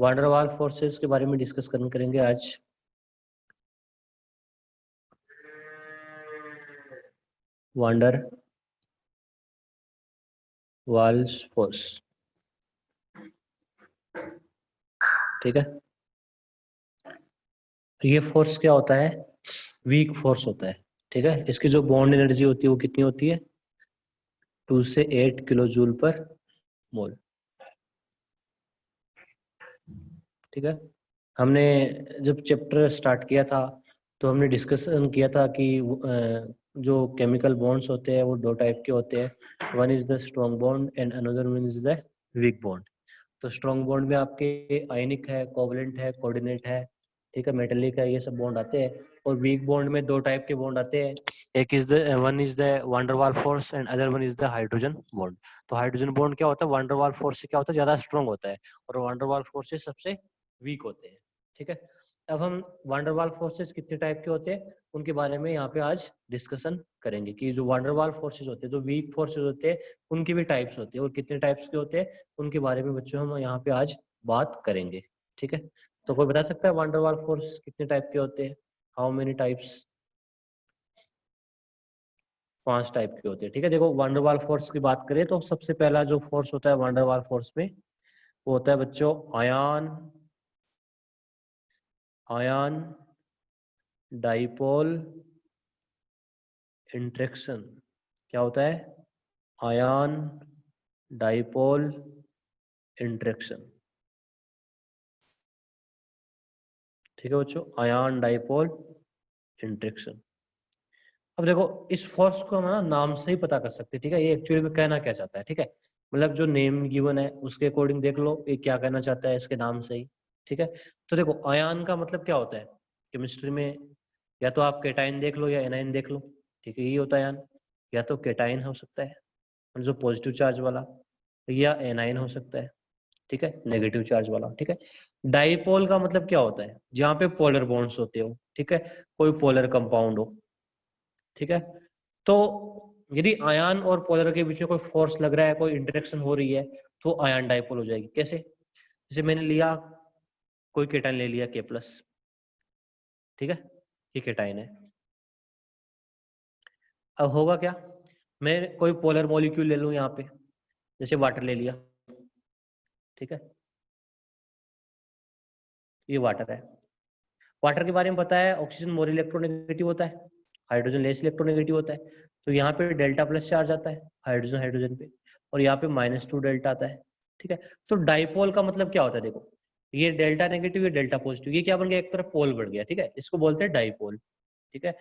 Van der वाल forces के बारे में डिस्कस करेंगे आज। वान डेर वाल्स फोर्स, ठीक है। ये फोर्स क्या होता है? वीक फोर्स होता है, ठीक है। इसकी जो बॉन्ड एनर्जी होती है वो कितनी होती है? 2 से 8 किलो जूल पर मोल, ठीक है। हमने जब चैप्टर स्टार्ट किया था तो हमने डिस्कशन किया था कि जो केमिकल बॉन्ड्स होते हैं वो दो टाइप के होते हैं। One is the strong bond and another one is the weak bond. तो स्ट्रॉन्ग बॉन्ड में आपके आयनिक है, कोवलेंट है, कोऑर्डिनेट है, ठीक है, मेटेलिक है, ये सब बॉन्ड आते हैं। और वीक बॉन्ड में दो टाइप के बॉन्ड आते हैं। एक is the one is the van der वाल force and other one is the hydrogen bond. तो हाइड्रोजन बॉन्ड क्या होता है? वान डेर वाल फोर्स से क्या होता है? ज्यादा स्ट्रॉन्ग होता है, और वान डेर वाल फोर्स से सबसे वीक होते हैं, ठीक है। अब हम वान डेर वाल फोर्सेस कितने टाइप के होते हैं उनके बारे में यहाँ पे आज डिस्कशन करेंगे कि जो वान डेर वाल फोर्सेस होते हैं, जो वीक फोर्सेस होते हैं, उनकी भी टाइप्स होते हैं और कितने टाइप्स के होते हैं उनके बारे में बच्चों हम यहाँ पे आज बात करेंगे, ठीक है। तो कोई बता सकता है वान डेर वाल फोर्स कितने टाइप के होते हैं? How many types? 5 टाइप के होते हैं, ठीक है। देखो वान डेर वाल फोर्स की बात करें तो सबसे पहला जो फोर्स होता है वान डेर वाल फोर्स में वो होता है बच्चों आयन आयन डाइपोल इंटरेक्शन। क्या होता है? आयन डाइपोल इंटरेक्शन, ठीक है बच्चों, आयन डाइपोल इंटरेक्शन। अब देखो इस फोर्स को हम ना नाम से ही पता कर सकते हैं, ठीक है। ये एक्चुअली में कहना क्या चाहता है, ठीक है। मतलब जो नेम गिवन है उसके अकॉर्डिंग देख लो ये क्या कहना चाहता है इसके नाम से ही, ठीक है। तो देखो आयन का मतलब क्या होता है केमिस्ट्री में? या तो आप केटाइन देख लो या एनाइन देख लो, ठीक है, यही होता है आयन। या तो केटाइन हो सकता है जो पॉजिटिव चार्ज वाला, या एनाइन हो सकता है, ठीक है, नेगेटिव चार्ज वाला, ठीक है। डाइपोल का मतलब क्या होता है? जहाँ पे पोलर बॉन्ड्स होते हो, ठीक है, कोई पोलर कंपाउंड हो, ठीक है। तो यदि आयन और पोलर के बीच में कोई फोर्स लग रहा है, कोई इंटरेक्शन हो रही है, तो आयन डाइपोल हो जाएगी। कैसे? जैसे मैंने लिया कोई केटाइन ले लिया के प्लस, ठीक है, ये केटाइन है। अब होगा क्या? मैं कोई पोलर मॉलिक्यूल ले लूं यहाँ पे, जैसे वाटर ले लिया, ठीक है, ये वाटर है। वाटर के बारे में पता है ऑक्सीजन मोर इलेक्ट्रोनेगेटिव होता है, हाइड्रोजन लेस इलेक्ट्रोनेगेटिव होता है। तो यहाँ पे डेल्टा प्लस चार्ज आता है हाइड्रोजन हाइड्रोजन पे, और यहाँ पे -2 डेल्टा आता है, ठीक है। तो डाइपोल का मतलब क्या होता है? देखो ये डेल्टा नेगेटिव, ये डेल्टा पॉजिटिव, ये क्या बन गया? एक तरफ पोल बढ़ गया, ठीक है, इसको बोलते हैं डाइपोल, ठीक है।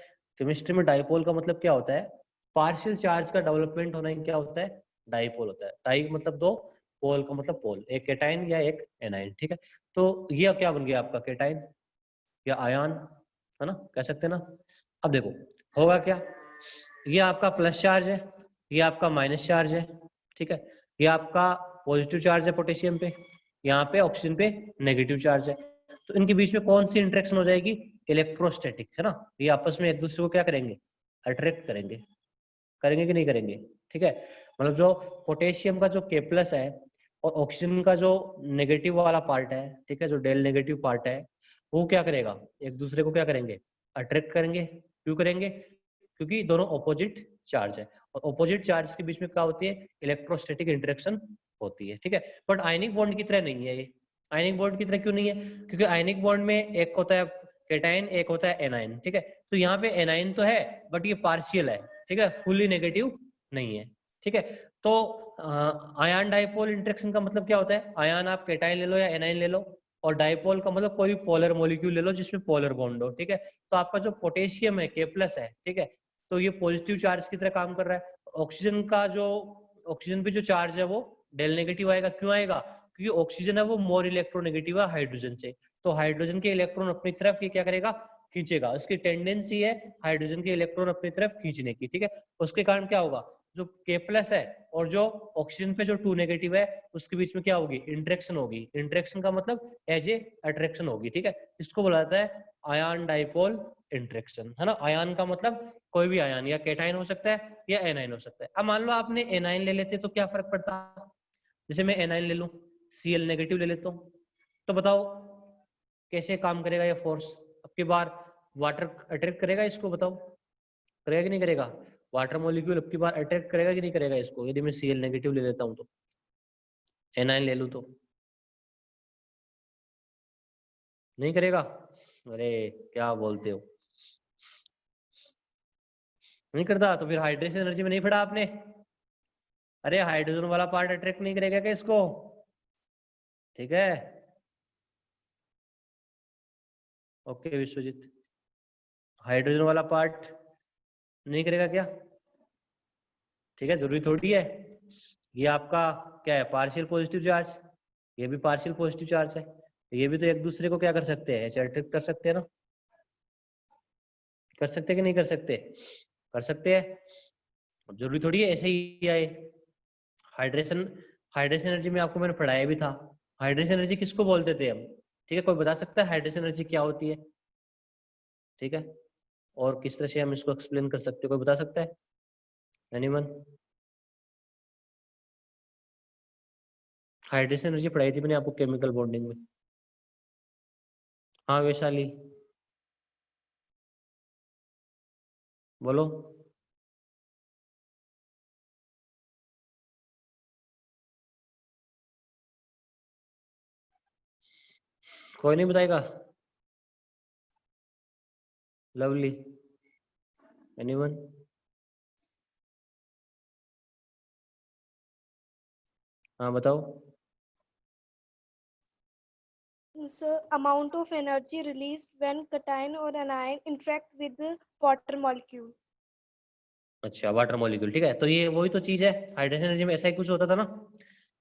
केमिस्ट्री में डाइपोल का मतलब क्या होता है? पार्शियल चार्ज का डेवलपमेंट होना ही क्या होता है? डाइपोल होता है। डाई मतलब दो, पोल का मतलब पोल, एक केटाइन या एक एनाइन, ठीक है। तो ये क्या बन गया आपका? केटाइन या आयन, है ना, कह सकते हैं ना। अब देखो होगा क्या, ये आपका प्लस चार्ज है, ये आपका माइनस चार्ज है, ठीक है। ये आपका पॉजिटिव चार्ज है पोटेशियम पे, यहाँ पे ऑक्सीजन पे नेगेटिव चार्ज है। तो इनके बीच में कौन सी इंटरेक्शन हो जाएगी? इलेक्ट्रोस्टैटिक, है ना। ये आपस में एक दूसरे को क्या करेंगे? अट्रैक्ट करेंगे, करेंगे कि नहीं करेंगे, ठीक है। मतलब जो पोटेशियम का जो के प्लस है और ऑक्सीजन का जो नेगेटिव वाला पार्ट है, ठीक है, जो डेल नेगेटिव पार्ट है, वो क्या करेगा? एक दूसरे को क्या करेंगे? अट्रैक्ट करेंगे। क्यों करेंगे? क्योंकि दोनों ऑपोजिट चार्ज है, और ऑपोजिट चार्ज के बीच में क्या होती है? इलेक्ट्रोस्टैटिक इंटरेक्शन होती है, ठीक है। बट आयनिक बॉन्ड की तरह नहीं है ये। आयनिक बॉन्ड की तरह क्यों नहीं है? क्योंकि आयनिक बॉन्ड में एक होता है केटाइन, एक होता है एनाइन, ठीक है। तो यहाँ पे एनाइन तो है बट ये पार्शियल है, ठीक है, फुली नेगेटिव नहीं है, ठीक है। तो आयन डाइपोल इंटरेक्शन का मतलब क्या होता है? आयन आप केटाइन ले लो या एनाइन ले लो, और डाइपोल का मतलब कोई पोलर मॉलिक्यूल ले लो जिसमें पोलर बॉन्ड हो, ठीक है। तो आपका जो पोटेशियम है के प्लस है, ठीक है, तो ये पॉजिटिव चार्ज की तरह काम कर रहा है। ऑक्सीजन का जो ऑक्सीजन पे जो चार्ज है वो डेल नेगेटिव आएगा। क्यों आएगा? क्योंकि ऑक्सीजन है वो मोर इलेक्ट्रोनेगेटिव है हाइड्रोजन से। तो हाइड्रोजन के इलेक्ट्रॉन अपनी तरफ ये क्या करेगा? खींचेगा। उसकी टेंडेंसी है हाइड्रोजन के इलेक्ट्रॉन अपनी तरफ खींचने की, ठीक है। उसके कारण क्या होगा? जो के प्लस है और जो ऑक्सीजन पे जो 2 नेगेटिव है उसके बीच में क्या होगी? इंटरेक्शन होगी। इंटरेक्शन का मतलब एज ए अट्रैक्शन होगी, ठीक है। इसको बोला जाता है आयन डाइपोल इंटरेक्शन, है ना। आयन का मतलब कोई भी आयन, या केटाइन हो सकता है या एनाइन हो सकता है। अब मान लो आपने एनाइन ले लेते तो क्या फर्क पड़ता? जैसे मैं एनाइन ले लूं, Cl नेगेटिव ले लेता हूँ, तो बताओ कैसे काम करेगा ये फोर्स? अब की बार वाटर अट्रैक्ट करेगा इसको, बताओ करेगा कि नहीं करेगा? वाटर मॉलिक्यूल अब की बार अट्रैक्ट करेगा कि नहीं करेगा इसको? यदि मैं Cl नेगेटिव ले लेता हूँ तो, एनायन ले लूँ तो नहीं करेगा? अरे क्या बोलते हो, नहीं करता? तो फिर हाइड्रेशन एनर्जी में नहीं पढ़ा आपने? अरे हाइड्रोजन वाला पार्ट अट्रैक्ट नहीं करेगा क्या इसको? ठीक है, ओके विश्वजीत, हाइड्रोजन वाला पार्ट नहीं करेगा क्या? ठीक है, जरूरी थोड़ी है। ये आपका क्या है, पार्शियल पॉजिटिव चार्ज, ये भी पार्शियल पॉजिटिव चार्ज है, ये भी तो एक दूसरे को क्या कर सकते हैं, ऐसे अट्रैक्ट कर सकते हैं ना? कर सकते हैं कि नहीं कर सकते? कर सकते हैं। अब जरूरी थोड़ी है ऐसे ही आए। हाइड्रेशन, हाइड्रेशन एनर्जी में आपको मैंने पढ़ाया भी था। हाइड्रेशन एनर्जी किसको बोलते थे हम? ठीक है, कोई बता सकता है हाइड्रेशन एनर्जी क्या होती है? ठीक है, और किस तरह से हम इसको एक्सप्लेन कर सकते हैं, कोई बता सकता है? एनीवन? हाइड्रेशन एनर्जी पढ़ाई थी मैंने आपको केमिकल बॉन्डिंग में। हाँ वैशाली बोलो। कोई नहीं बताएगा? Lovely, anyone? हाँ बताओ। is amount of energy released when cation or anion interact with the water molecule. अच्छा वाटर मॉलिक्यूल, ठीक है, तो ये वही तो चीज है, हाइड्रोजन एनर्जी में ऐसा ही कुछ होता था ना।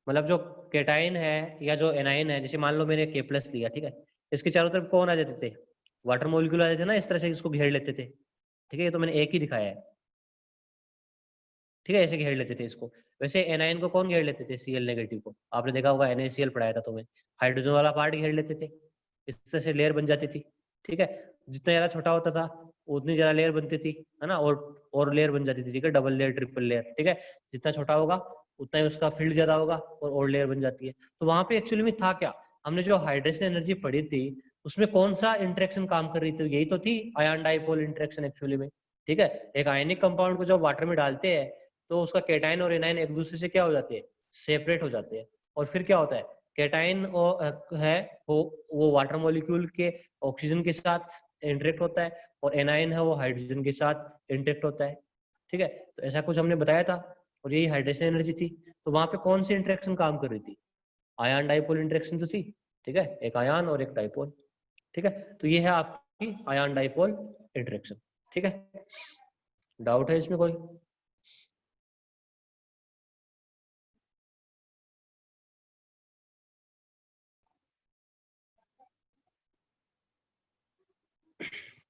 मतलब जो केटाइन है या जो एनाइन है, जैसे मान लो मैंने K प्लस लिया, ठीक है, इसके चारों तरफ कौन आ जाते थे? वाटर मॉलिक्यूल आ जाते थे ना, इस तरह से इसको घेर लेते थे। ठीक है, ये तो मैंने एक ही दिखाया है। ठीक है, ऐसे घेर लेते थे इसको। वैसे एनाइन को कौन घेर लेते थे? Cl नेगेटिव को। आपने देखा होगा NaCl पढ़ाया था तुम्हें, हाइड्रोजन वाला पार्ट घेर लेते थे, इस तरह से लेयर बन जाती थी। ठीक है, जितना ज्यादा छोटा होता था उतनी ज्यादा लेयर बनती थी, है ना, और लेयर बन जाती थी। ठीक है, डबल लेयर, ट्रिपल लेयर। ठीक है, जितना छोटा होगा उतना ही उसका फील्ड ज्यादा होगा और लेयर बन जाती है। तो वहां पे एक्चुअली में था क्या, हमने जो हाइड्रेशन एनर्जी पढ़ी थी उसमें कौन सा इंटरेक्शन काम कर रही थी? यही तो थी आयन डाइपोल इंटरेक्शन एक्चुअली में। ठीक है, एक आयनिक कंपाउंड को जब वाटर में डालते हैं तो उसका केटाइन और एनाइन एक दूसरे से क्या हो जाते हैं? सेपरेट हो जाते हैं। और फिर क्या होता है, केटाइन है वो वाटर मॉलिक्यूल के ऑक्सीजन के साथ इंटरेक्ट होता है, और एनाइन है वो हाइड्रोजन के साथ इंटरेक्ट होता है। ठीक है, तो ऐसा कुछ हमने बताया था, और यही हाइड्रेशन एनर्जी थी। तो वहां पे कौन सी इंटरेक्शन काम कर रही थी? आयन डाइपोल इंटरेक्शन तो थी। ठीक है, एक आयन और एक डाइपोल। ठीक है, तो ये है आपकी आयन डाइपोल इंटरेक्शन। ठीक है, डाउट है इसमें कोई?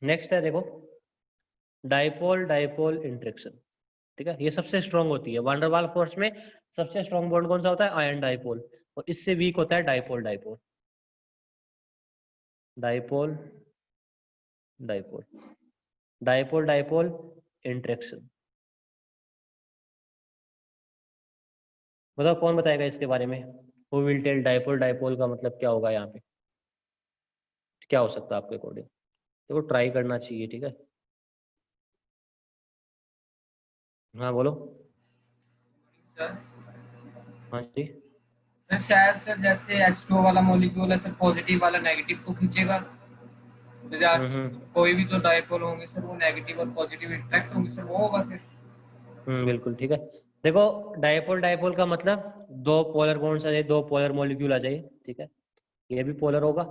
नेक्स्ट है देखो, डाइपोल डाइपोल इंटरेक्शन। ठीक है, ये सबसे स्ट्रॉन्ग होती है वैन डर वाल्स फोर्स में। सबसे स्ट्रॉन्ग बॉन्ड कौन सा होता है? Ion dipole. और इससे वीक होता है dipole dipole. Dipole dipole, dipole dipole interaction. बताओ कौन बताएगा इसके बारे में? Who will tell dipole dipole का मतलब क्या होगा यहाँ पे? क्या हो सकता है आपके अकॉर्डिंग? देखो ट्राई करना चाहिए। ठीक है, हाँ बोलो। सर हाँ जी। सर शायद सर जैसे H2O वाला मॉलिक्यूल है सर, पॉजिटिव वाला नेगेटिव को खींचेगा, तो कोई भी तो डाइपोल होंगे सर वो नेगेटिव और पॉजिटिव इंटरेक्ट होंगे सर, वो होगा फिर। बिल्कुल ठीक है। देखो डाइपोल डाइपोल का मतलब दो पोलर बॉन्ड्स आ जाए, दो पोलर मॉलिक्यूल आ जाए। ठीक है, ये भी पोलर होगा,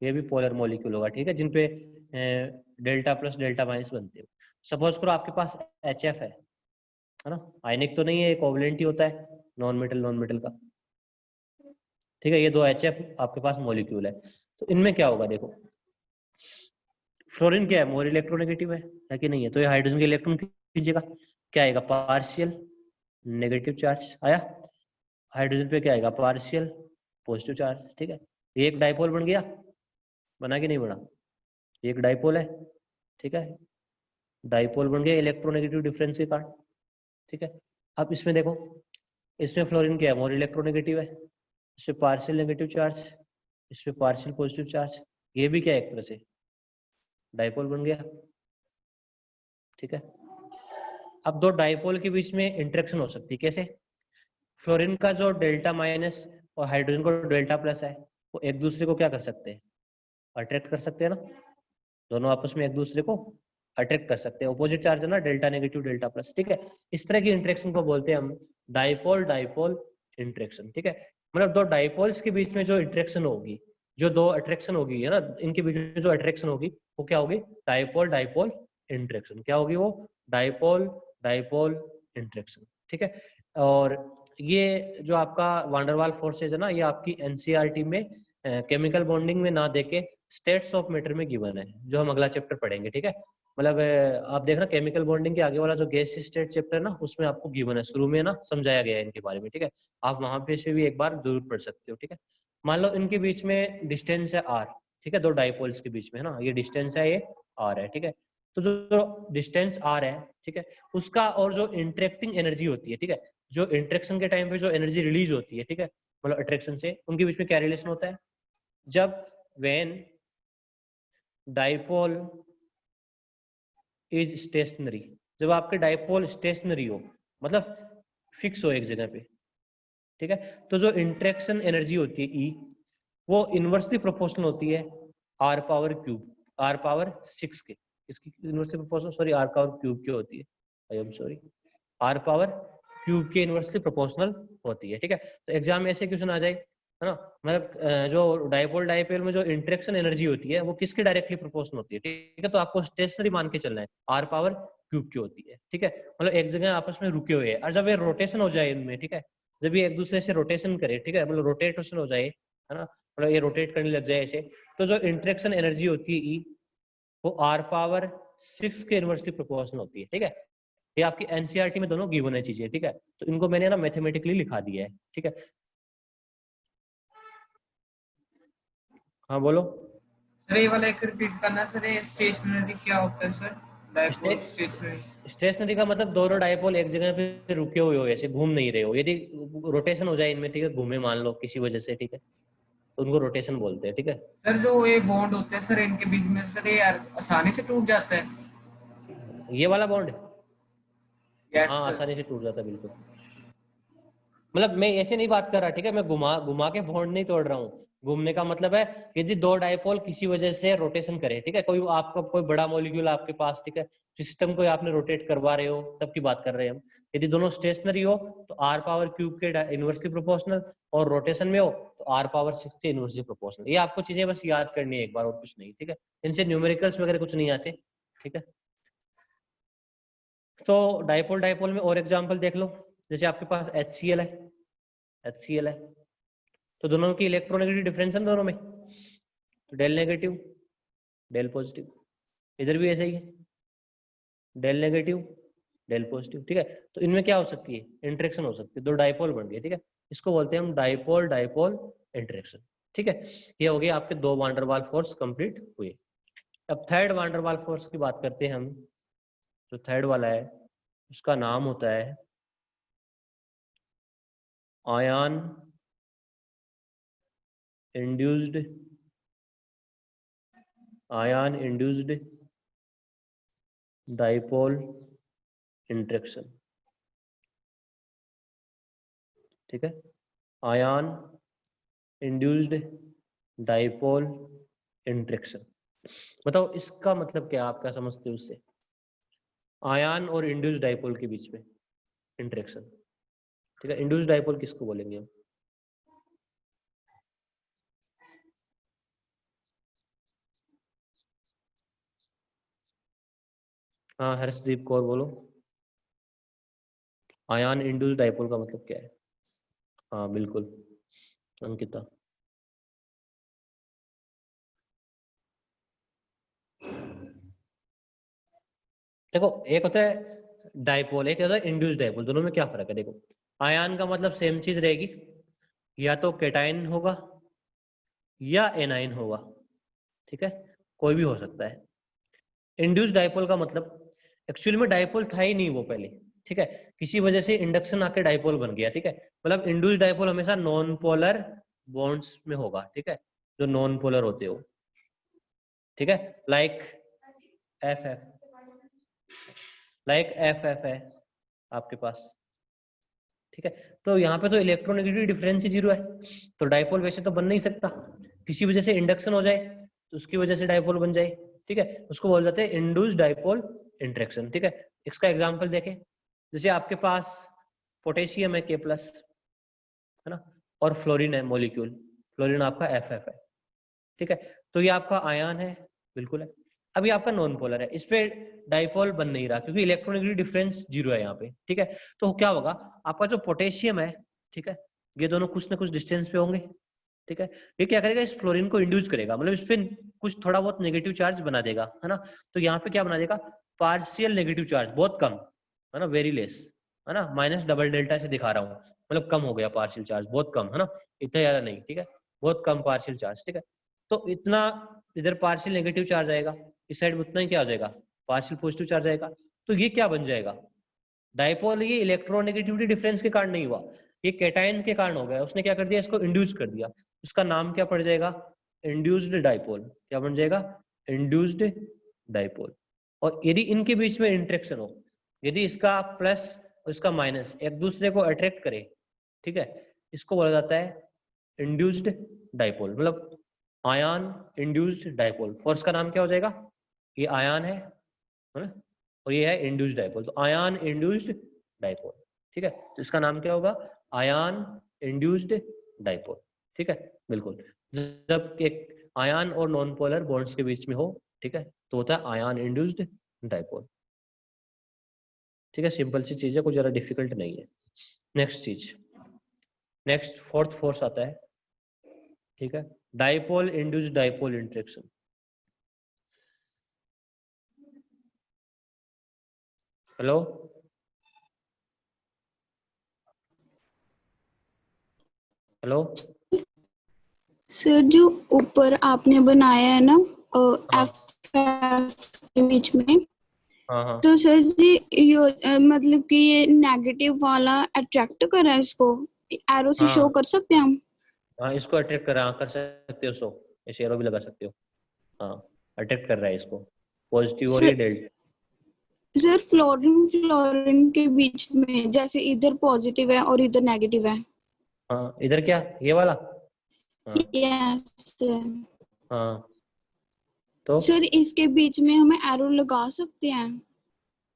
ये भी पोलर मॉलिक्यूल होगा। ठीक है, जिनपे डेल्टा प्लस डेल्टा माइनस बनते हो। सपोज करो आपके पास HF है ना, आयनिक तो नहीं है, कोवलेंट ही होता है, नॉन मेटल का। ठीक है, ये दो HF आपके पास मॉलिक्यूल है। तो इनमें क्या होगा देखो, फ्लोरीन क्या है, मोर इलेक्ट्रोनेगेटिव है कि नहीं है? तो ये हाइड्रोजन के इलेक्ट्रॉन खींचेगा, क्या आएगा? पार्शियल नेगेटिव चार्ज आया। हाइड्रोजन पे क्या आएगा? Partial positive charge. ठीक है, ये एक डाइपोल बन गया, बना कि नहीं बना? ये एक डाइपोल है। ठीक है, डाइपोल बन गया इलेक्ट्रोनेगेटिव डिफरेंस के कारण। ठीक है, अब इसमें देखो, इसमें फ्लोरीन क्या है? मोर इलेक्ट्रोनेगेटिव है, इसमें पार्शियल नेगेटिव चार्ज, इसमें पार्शियल पॉजिटिव चार्ज, ये भी क्या एक तरह से डाइपोल बन गया, ठीक है। अब दो डाइपोल के बीच में इंटरेक्शन हो सकती है, कैसे? फ्लोरीन का जो डेल्टा माइनस और हाइड्रोजन का डेल्टा प्लस है, वो एक दूसरे को क्या कर सकते हैं, अट्रैक्ट कर सकते हैं ना, दोनों आपस में एक दूसरे को अट्रैक्ट कर सकते हैं, अपोजिट चार्ज है ना, डेल्टा नेगेटिव डेल्टा प्लस, ठीक है। इस तरह की इंटरेक्शन को बोलते हैं हम डाइपोल डाइपोल इंटरेक्शन, ठीक है। मतलब दो डाइपोल्स के बीच में जो इंटरेक्शन होगी, जो दो अट्रैक्शन होगी है ना, इनके बीच में जो अट्रैक्शन होगी वो क्या होगी, डाइपोल डाइपोल इंटरेक्शन, क्या होगी वो, डाइपोल डाइपोल इंटरेक्शन, ठीक है। और ये जो आपका वांडरवाल फोर्सेज है ना, ये आपकी एनसीईआरटी में केमिकल बॉन्डिंग में ना देके स्टेट्स ऑफ मैटर में गिवन है, जो हम अगला चैप्टर पढ़ेंगे, ठीक है। मतलब आप देखना केमिकल बॉन्डिंग के आगे वाला जो गैस स्टेट चैप्टर है ना, उसमें आपको गिवन है, शुरू में ना समझाया गया है इनके बारे में, ठीक है। आप वहां पे से भी एक बार जरूर पढ़ सकते हो, ठीक है। मान लो इनके बीच में डिस्टेंस है r, ठीक है, दो डाइपोल्स के बीच में है ना, ये डिस्टेंस है, ये r है, ठीक है। तो जो डिस्टेंस r है, ठीक है, उसका और जो इंटरेक्टिंग एनर्जी होती है, ठीक है, जो इंटरेक्शन के टाइम पे जो एनर्जी रिलीज होती है, ठीक है, मतलब अट्रैक्शन से, उनके बीच में क्या रिलेशन होता है, जब व्हेन डाइपोल इज स्टेशनरी, जब आपके डाइपोल स्टेशनरी हो, मतलब फिक्स हो एक जगह पे, ठीक है, तो जो इंटरेक्शन एनर्जी होती है E, वो इनवर्सली प्रोपोर्शनल होती है r power cube, r power 6 के, इसकी inversely proportional, sorry r power cube की होती है, I am sorry, r power cube के इनवर्सली प्रोपोर्शनल होती है, ठीक है। तो एग्जाम में ऐसे क्वेश्चन आ जाए, है ना, मतलब जो डाइपोल डाइपोल में जो इंटरेक्शन एनर्जी होती है वो किसके डायरेक्टली प्रोपोर्शनल होती है, ठीक है, तो आपको स्टेशनरी मान के चलना है, r पावर क्यूब की होती है, ठीक है। मतलब एक जगह आपस में रुके हुए हैं, और जब ये रोटेशन हो जाए इनमें, ठीक है, जब ये एक दूसरे से रोटेशन करे, ठीक है, मतलब रोटेशन हो जाए, है ना, मतलब ये रोटेट करने लग जाए ऐसे, तो जो इंटरेक्शन एनर्जी होती है E, वो r पावर 6 के इनवर्सली प्रोपोर्शनल होती है, ठीक है। ये आपकी एनसीईआरटी में दोनों गिवन है चीजें, ठीक है, तो इनको मैंने ना मैथमेटिकली लिखा दिया है, ठीक है। हाँ बोलो। सर ये वाला एक रिपीट करना सर, ये स्टेशनरी क्या होता है सर, डाइपोल स्टेशनरी? स्टेशनरी का मतलब दोनों डाइपोल एक जगह पे रुके हुए हो, ऐसे घूम नहीं रहे हो, यदि रोटेशन हो जाए इनमें, ठीक है, घूमे मान लो किसी वजह से, ठीक है, तो उनको रोटेशन बोलते हैं, ठीक है। सर जो ये बॉन्ड होते हैं सर इनके बीच में सर, ये आसानी से टूट जाता है? ये वाला बॉन्ड यस हाँ सर। आसानी से टूट जाता है, बिल्कुल। मतलब मैं ऐसे नहीं बात कर रहा, ठीक है, मैं घुमा घुमा के बॉन्ड नहीं तोड़ रहा हूँ, घूमने का मतलब है यदि दो डाइपोल किसी वजह से रोटेशन करे, ठीक है, कोई आपका कोई बड़ा मॉलिक्यूल आपके पास, ठीक है, सिस्टम को आपने रोटेट करवा रहे हो, तब की बात कर रहे हैं हम। यदि दोनों स्टेशनरी हो तो r पावर क्यूब के इनवर्सली प्रोपोर्शनल, और रोटेशन में हो तो r पावर 6 के इनवर्सली प्रोपोर्शनल। ये आपको चीजें बस याद करनी है एक बार, और कुछ नहीं, ठीक है, इनसे न्यूमेरिकल्स वगैरह कुछ नहीं आते, ठीक है। तो डाइपोल डाइपोल में और एग्जाम्पल देख लो, जैसे आपके पास HCl है, HCl है, तो दोनों की इलेक्ट्रोनेगेटिव डिफरेंस है दोनों में, तो डेल नेगेटिव डेल पॉजिटिव, इधर भी ऐसा ही है, डेल नेगेटिव डेल पॉजिटिव, ठीक है। तो इनमें क्या हो सकती है, इंटरेक्शन हो सकती है, दो डाइपोल बन गए, ठीक है, इसको बोलते हैं हम डाइपोल डाइपोल इंटरेक्शन, ठीक है। ये हो गया आपके दो वान डेर वाल फोर्स कंप्लीट हुए। अब थर्ड वान डेर वाल फोर्स की बात करते हैं हम, जो थर्ड वाला है उसका नाम होता है आयन इंड्यूस्ड डाइपोल इंटरेक्शन, ठीक है, आयन इंड्यूस्ड डाइपोल इंटरेक्शन। बताओ इसका मतलब क्या, आप क्या समझते हो उससे, आयन और इंड्यूस्ड डाइपोल के बीच में इंटरेक्शन, ठीक है, इंड्यूस्ड डाइपोल किसको बोलेंगे हम? हाँ हर्षदीप कौर बोलो, आयन इंड्यूस्ड डाइपोल का मतलब क्या है? हाँ बिल्कुल अंकिता। देखो एक होता है डाइपोल, एक होता है इंड्यूस्ड डाइपोल, दोनों में क्या फर्क है? देखो आयन का मतलब सेम चीज रहेगी, या तो कैटायन होगा या एनायन होगा, ठीक है, कोई भी हो सकता है। इंड्यूस्ड डाइपोल का मतलब एक्चुअली में डाइपोल था ही नहीं वो पहले, ठीक है, किसी वजह से इंडक्शन आके डाइपोल बन गया, ठीक है। मतलब इंड्यूस्ड डाइपोल हमेशा नॉन पोलर बॉन्ड्स में होगा, ठीक है, जो नॉन पोलर होते हो, ठीक है, लाइक एफ है आपके पास, ठीक है। तो यहाँ पे तो इलेक्ट्रोनेगेटिव डिफरेंस ही 0 है, तो डाइपोल वैसे तो बन नहीं सकता, किसी वजह से इंडक्शन हो जाए तो उसकी वजह से डाइपोल बन जाए, ठीक है, उसको बोल जाते हैं इंड्यूस्ड डाइपोल इंटरेक्शन, ठीक है। इसका एग्जांपल देखें, जैसे आपके पास पोटेशियम है K+, है ना, और फ्लोरीन है मॉलिक्यूल, फ्लोरीन आपका FF है, ठीक है, तो ये आपका आयन है, बिल्कुल है। अभी आपका नॉन पोलर है, इस पे डाइपोल बन नहीं रहा क्योंकि इलेक्ट्रोनेगेटिव डिफरेंस 0 है यहाँ पे, ठीक है। तो क्या होगा, आपका जो पोटेशियम है, ठीक है, ये दोनों कुछ ना कुछ डिस्टेंस पे होंगे, ठीक है, ये क्या करेगा, इस फ्लोरीन को इंड्यूस करेगा, मतलब इस पे कुछ थोड़ा बहुत नेगेटिव चार्ज बना देगा, है ना। तो यहाँ पे क्या बना देगा, पार्शियल नेगेटिव चार्ज, बहुत कम, है ना, वेरी लेस, है ना, माइनस डबल डेल्टा से दिखा रहा हूँ, मतलब कम हो गया पार्शियल चार्ज, बहुत कम, है ना, इतना ज्यादा नहीं, ठीक है, बहुत कम पार्शियल चार्ज, ठीक है। तो इतना इधर पार्शियल नेगेटिव चार्ज आएगा, इस साइड में उतना ही क्या हो जाएगा, पार्शियल पॉजिटिव चार्ज आएगा, तो ये क्या बन जाएगा, डाइपोल। ये इलेक्ट्रोनेगेटिविटी डिफरेंस के कारण नहीं हुआ, ये कैटायन के कारण हो गया, उसने क्या कर दिया, इसको इंड्यूस कर दिया, उसका नाम क्या पड़ जाएगा, इंड्यूस्ड डाइपोल, क्या बन जाएगा, इंड्यूस्ड डाइपोल। और यदि इनके बीच में इंटरेक्शन हो, यदि इसका प्लस और इसका माइनस एक दूसरे को अट्रैक्ट करे, ठीक है, इसको बोला जाता है इंड्यूस्ड डाइपोल, मतलब आयन इंड्यूस्ड डाइपोल। फोर्स का नाम क्या हो जाएगा, ये आयन है ना, और ये है इंड्यूस्ड डाइपोल, तो आयन इंड्यूस्ड डाइपोल, ठीक है, तो इसका नाम क्या होगा, आयन इंड्यूस्ड डाइपोल, ठीक है, बिल्कुल। जब एक आयन और नॉन पोलर बॉन्ड्स के बीच में हो, ठीक है, तो होता है आयन इंड्यूस्ड डाइपोल, ठीक है, सिंपल सी चीज है, कुछ ज्यादा डिफिकल्ट नहीं है। नेक्स्ट चीज, नेक्स्ट फोर्थ फोर्स आता है, ठीक है, dipole induced dipole interaction. Hello, hello, sir जो ऊपर आपने बनाया है ना हाँ एफ के बीच में, हाँ हाँ तो सर जी मतलब कि ये नेगेटिव वाला अट्रैक्ट कर रहा है, इसको एरो से शो हाँ कर सकते हैं हम। हाँ, इसको अट्रैक्ट कर सकते हो, सो ऐसे एरो भी लगा सकते हो, हाँ, अट्रैक्ट कर रहा है इसको, पॉजिटिव और ये डेल्टा। सर फ्लोरीन फ्लोरीन के बीच में जैसे इधर पॉजिटिव है और इधर नेगेटिव है। हाँ, इधर क्या, ये वाला, हाँ यस सर। हाँ, तो सर इसके बीच में हमें एरो लगा सकते हैं।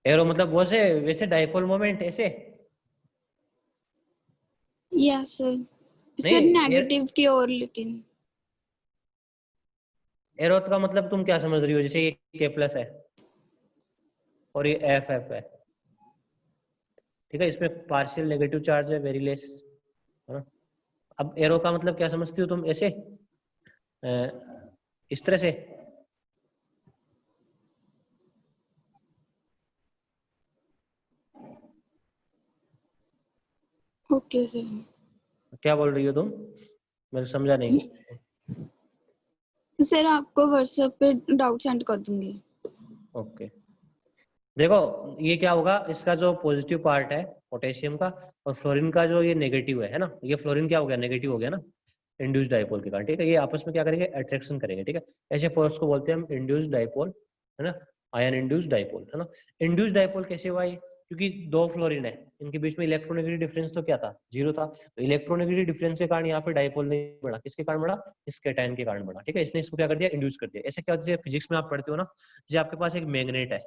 एरो मतलब वैसे वैसे डाइपोल मोमेंट ऐसे यस सर। नहीं, सर नेगेटिव की ओर, लेकिन एरो का मतलब तुम क्या समझ रही हो, जैसे ये K+ है और ये FF है, ठीक है, इसमें पार्शियल नेगेटिव चार्ज है, वेरी लेस, है ना। अब एरो का मतलब क्या समझती हो तुम, ऐसे इस तरह से, ओके सर। क्या बोल रही हो तुम, मैं समझा नहीं। सर आपको व्हाट्सएप पे डाउट सेंड कर दूंगी। ओके, देखो ये क्या होगा, इसका जो पॉजिटिव पार्ट है पोटेशियम का, और फ्लोरीन का जो ये नेगेटिव है ना, ये फ्लोरीन क्या हो गया, नेगेटिव हो गया ना, इंड्यूस्ड डाइपोल के कारण, ठीक है, ये आपस में क्या करेंगे, अट्रैक्शन करेंगे, ठीक है, ऐसे फोर्स को बोलते हैं हम इंड्यूस्ड डाइपोल, है ना, आयन इंड्यूस्ड डाइपोल, है ना। इंड्यूस्ड डाइपोल कैसे हुआ ये, क्योंकि दो फ्लोरीन है, इनके बीच में इलेक्ट्रोनेगेटिव डिफरेंस तो क्या था, 0 था, तो इलेक्ट्रोनेगेटिव डिफरेंस के कारण यहाँ पे डाइपोल नहीं बना, किसके कारण बना, इस कैटायन के कारण बना, ठीक है, इसने इसको क्या कर दिया, इंड्यूस कर दिया। ऐसे क्या होता है, फिजिक्स में आप पढ़ते हो ना, जैसे आपके पास एक मैग्नेट है,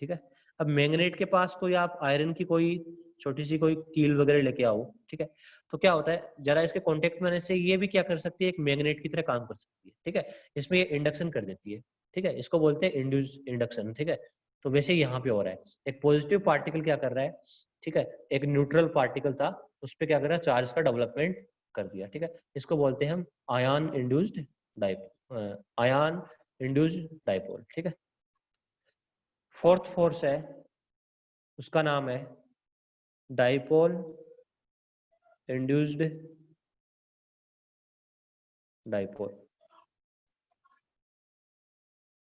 ठीक है, अब मैग्नेट के पास कोई आप आयरन की कोई छोटी सी कोई कील वगैरह लेके आओ, ठीक है, तो क्या होता है, जरा इसके कांटेक्ट में आने से ये भी क्या कर सकती है, एक मैग्नेट की तरह काम कर सकती है, ठीक है, इसमें ये इंडक्शन कर देती है, ठीक है, इसको बोलते हैं इंड्यूस इंडक्शन, ठीक है। तो वैसे ही यहाँ पे हो रहा है, एक पॉजिटिव पार्टिकल क्या कर रहा है, ठीक है, एक न्यूट्रल पार्टिकल था, उस पर क्या कर रहा है, चार्ज का डेवलपमेंट कर दिया, ठीक है, इसको बोलते हैं हम ion induced dipole, ion induced dipole, ठीक है। फोर्थ फोर्स है, उसका नाम है डाइपोल इंड्यूस्ड डाइपोल,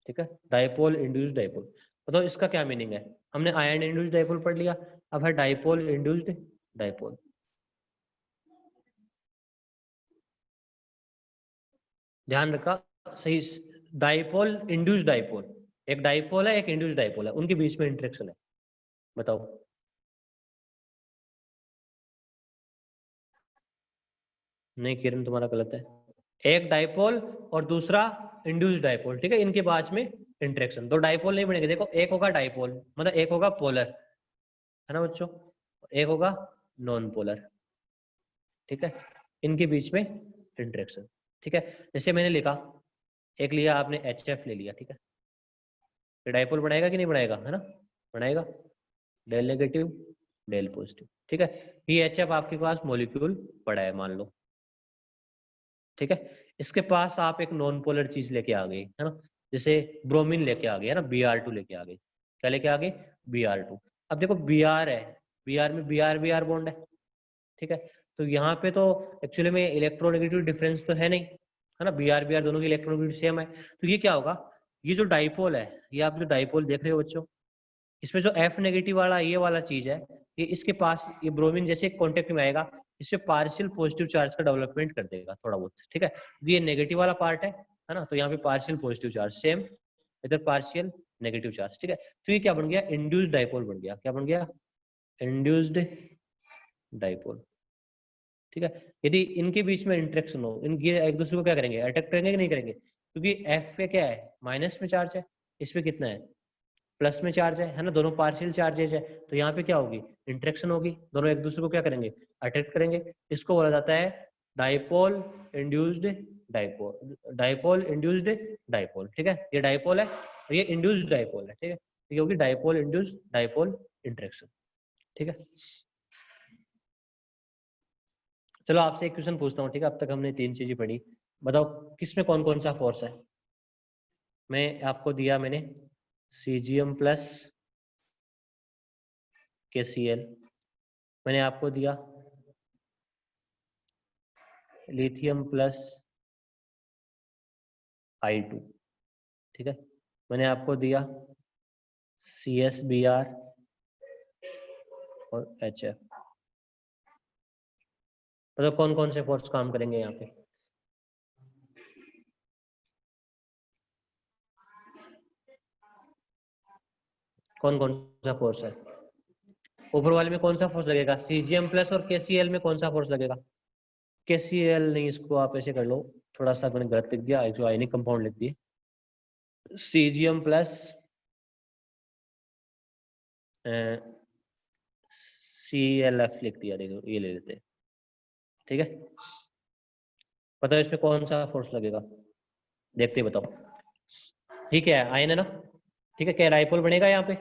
ठीक है, डाइपोल इंड्यूस्ड डाइपोल। बताओ इसका क्या मीनिंग है, हमने आयन इंड्यूस्ड डाइपोल पढ़ लिया, अब है डाइपोल इंड्यूस्ड डाइपोल। ध्यान रखा सही, डाइपोल इंड्यूस डाइपोल, एक डाइपोल है एक इंड्यूस डाइपोल है, उनके बीच में इंटरेक्शन है, बताओ। नहीं किरण तुम्हारा गलत है, एक डाइपोल और दूसरा इंड्यूस डाइपोल, ठीक है, इनके बीच में इंटरेक्शन। दो डाइपोल नहीं बनेंगे, देखो एक होगा डाइपोल मतलब एक होगा पोलर, है ना बच्चों, एक होगा नॉन पोलर, ठीक है, इनके बीच में इंटरेक्शन, ठीक है। जैसे मैंने लिखा, एक लिया आपने HF ले लिया, ठीक है, ये डाइपोल बनाएगा कि नहीं बनाएगा, है ना, बनाएगा, डेल नेगेटिव डेल पॉजिटिव, ठीक है। ये HF आपके पास मॉलिक्यूल पड़ा है मान लो, ठीक है। इसके पास आप एक नॉन पोलर चीज लेके आ गए, है ना, जैसे ब्रोमीन लेके आ गए, है ना, Br2 लेके आ गए, क्या लेके आ गए, Br2। अब देखो Br है, Br में Br बॉन्ड है, ठीक है, तो यहाँ पे तो एक्चुअली में इलेक्ट्रोनेगेटिव डिफरेंस तो है नहीं, है ना, Br दोनों की इलेक्ट्रोनेगेटिव सेम है, तो ये क्या होगा, ये जो डाइपोल है, ये आप जो डाइपोल देख रहे हो बच्चों, इसमें जो F नेगेटिव वाला ये वाला चीज है, ये इसके पास ये ब्रोमीन जैसे कॉन्टेक्ट में आएगा, इससे पार्शियल पॉजिटिव चार्ज का डेवलपमेंट कर देगा थोड़ा बहुत, ठीक है, ये नेगेटिव वाला पार्ट है ना, तो यहाँ पे पार्शियल पॉजिटिव चार्ज सेम, इधर पार्शियल नेगेटिव चार्ज, ठीक है। तो ये क्या बन गया, इंड्यूस्ड डाइपोल बन गया, क्या बन गया, इंड्यूस्ड डाइपोल, ठीक है। यदि इनके बीच में इंटरेक्शन हो, ये एक दूसरे को क्या करेंगे, अटैक करेंगे कि नहीं करेंगे, क्योंकि F पे क्या है, माइनस में चार्ज है, इस पे कितना है, प्लस में चार्ज है ना, दोनों पार्शियल चार्जेज है, तो यहाँ पे क्या होगी, इंटरेक्शन होगी, दोनों एक दूसरे को क्या करेंगे, अट्रैक्ट करेंगे, इसको बोला जाता है dipole induced dipole, dipole induced dipole, ठीक है, ये डाइपोल है और ये इंड्यूस्ड डाइपोल है, ठीक है, तो ये होगी डाइपोल इंड्यूस्ड डाइपोल इंटरेक्शन, ठीक है। चलो आपसे एक क्वेश्चन पूछता हूँ, ठीक है, अब तक हमने 3 चीजें पढ़ी, बताओ किसमें कौन कौन सा फोर्स है। मैं आपको दिया मैंने Cgm प्लस KCl, मैंने आपको दिया लिथियम प्लस I2, ठीक है, मैंने आपको दिया CsBr और HF, तो कौन कौन से फोर्स काम करेंगे यहाँ पे, कौन कौन सा फोर्स है, ऊपर वाले में कौन सा फोर्स लगेगा, Cgm प्लस और KCl में कौन सा फोर्स लगेगा, KCl नहीं, इसको आप ऐसे कर लो, थोड़ा सा मैंने गलत लिख दिया, जो आयनिक कंपाउंड लिख दिए, Cgm प्लस ClF लिख दिया, देखो ये ले लेते हैं, ठीक है। पता है इसमें कौन सा फोर्स लगेगा, देखते ही बताओ, ठीक है, आयन है ना, ठीक है, क्या डाइपोल बनेगा यहाँ पे,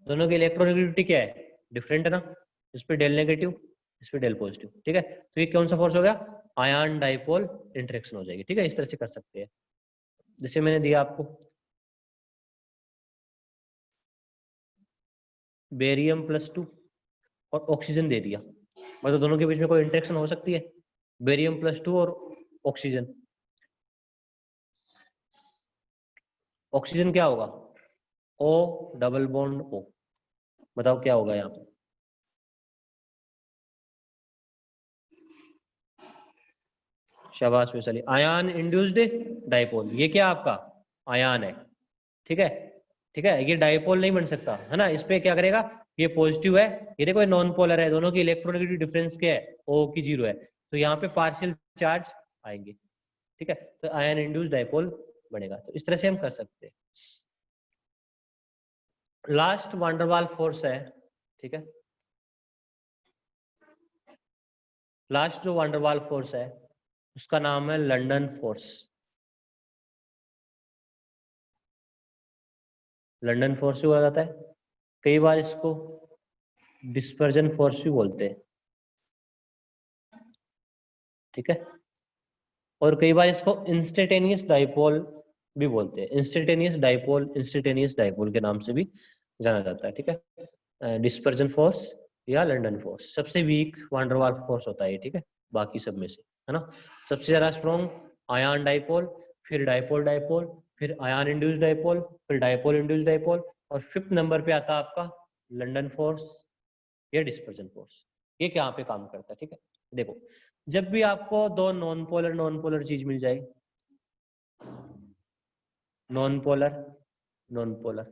दोनों की इलेक्ट्रोनेगेटिविटी क्या है, डिफरेंट है ना, इस पे डेल नेगेटिव इस पे डेल पॉजिटिव, ठीक है, तो ये कौन सा फोर्स हो गया, आयन डाइपोल इंटरेक्शन हो जाएगी, ठीक है, इस तरह से कर सकते हैं। जैसे मैंने दिया आपको बेरियम +2 और ऑक्सीजन दे दिया, मतलब दोनों के बीच में कोई इंटरेक्शन हो सकती है, बेरियम +2 और ऑक्सीजन, ऑक्सीजन क्या होगा, O डबल बॉन्ड O, बताओ क्या होगा यहाँ पे, शाबाश वैशाली, आयन इंड्यूस्ड डाइपोल, ये क्या आपका आयन है, ठीक है, ठीक है, ये डाइपोल नहीं बन सकता है ना, इस पे क्या करेगा, ये पॉजिटिव है, ये देखो नॉन पोलर है, दोनों की इलेक्ट्रोनेगेटिव डिफरेंस क्या है, O की 0 है, तो यहाँ पे पार्शियल चार्ज आएंगे, ठीक है, तो आयन इंड्यूस्ड डाइपोल बनेगा, तो इस तरह से हम कर सकते हैं। लास्ट वांडरवाल फोर्स है, ठीक है, लास्ट जो वांडरवाल फोर्स है उसका नाम है लंदन फोर्स, लंदन फोर्स भी बोला जाता है, कई बार इसको डिस्पर्जन फोर्स भी बोलते हैं, ठीक है, और कई बार इसको इंस्टेंटेनियस डाइपोल भी बोलते हैं, इंस्टेंटेनियस डाइपोल के नाम से भी जाना जाता है, ठीक है, डिस्पर्जन फोर्स या लंदन फोर्स, सबसे वीक वांडरवाल फोर्स होता है, ठीक है, बाकी सब में से, है ना, सबसे ज्यादा स्ट्रॉन्ग आयन डाइपोल, फिर डाइपोल डाइपोल, फिर आयन इंड्यूस्ड डाइपोल, फिर डाइपोल इंड्यूस्ड डाइपोल, और 5th नंबर पे आता है आपका लंदन फोर्स या डिस्पर्जन फोर्स, ये क्या पे काम करता है, ठीक है। देखो जब भी आपको दो नॉन पोलर चीज मिल जाए, नॉन पोलर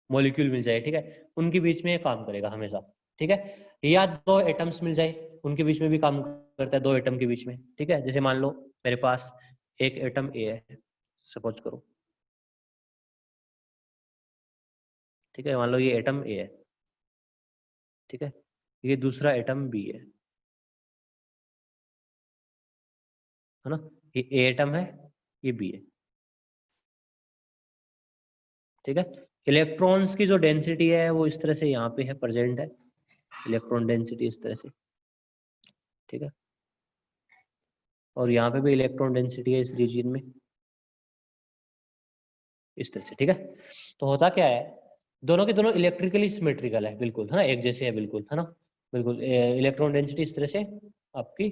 मॉलिक्यूल मिल जाए, ठीक है, उनके बीच में ये काम करेगा हमेशा, ठीक है। या दो एटम्स मिल जाए, उनके बीच में भी काम करता है, दो एटम के बीच में, ठीक है। जैसे मान लो मेरे पास एक एटम ए है, सपोज करो, ठीक है, मान लो ये एटम ए है, ठीक है, ये दूसरा एटम बी है ना, ये ए एटम है, ये बी है, ठीक है। इलेक्ट्रॉन्स की जो डेंसिटी है वो इस तरह से यहाँ पे है, प्रेजेंट है, इलेक्ट्रॉन डेंसिटी इस तरह से, ठीक है, और यहाँ पे भी इलेक्ट्रॉन डेंसिटी है इस रीजन में इस तरह से, ठीक है। तो होता क्या है, दोनों के दोनों इलेक्ट्रिकली सिमेट्रिकल है, बिल्कुल है ना, एक जैसे है, बिल्कुल है ना, बिल्कुल इलेक्ट्रॉन डेंसिटी इस तरह से आपकी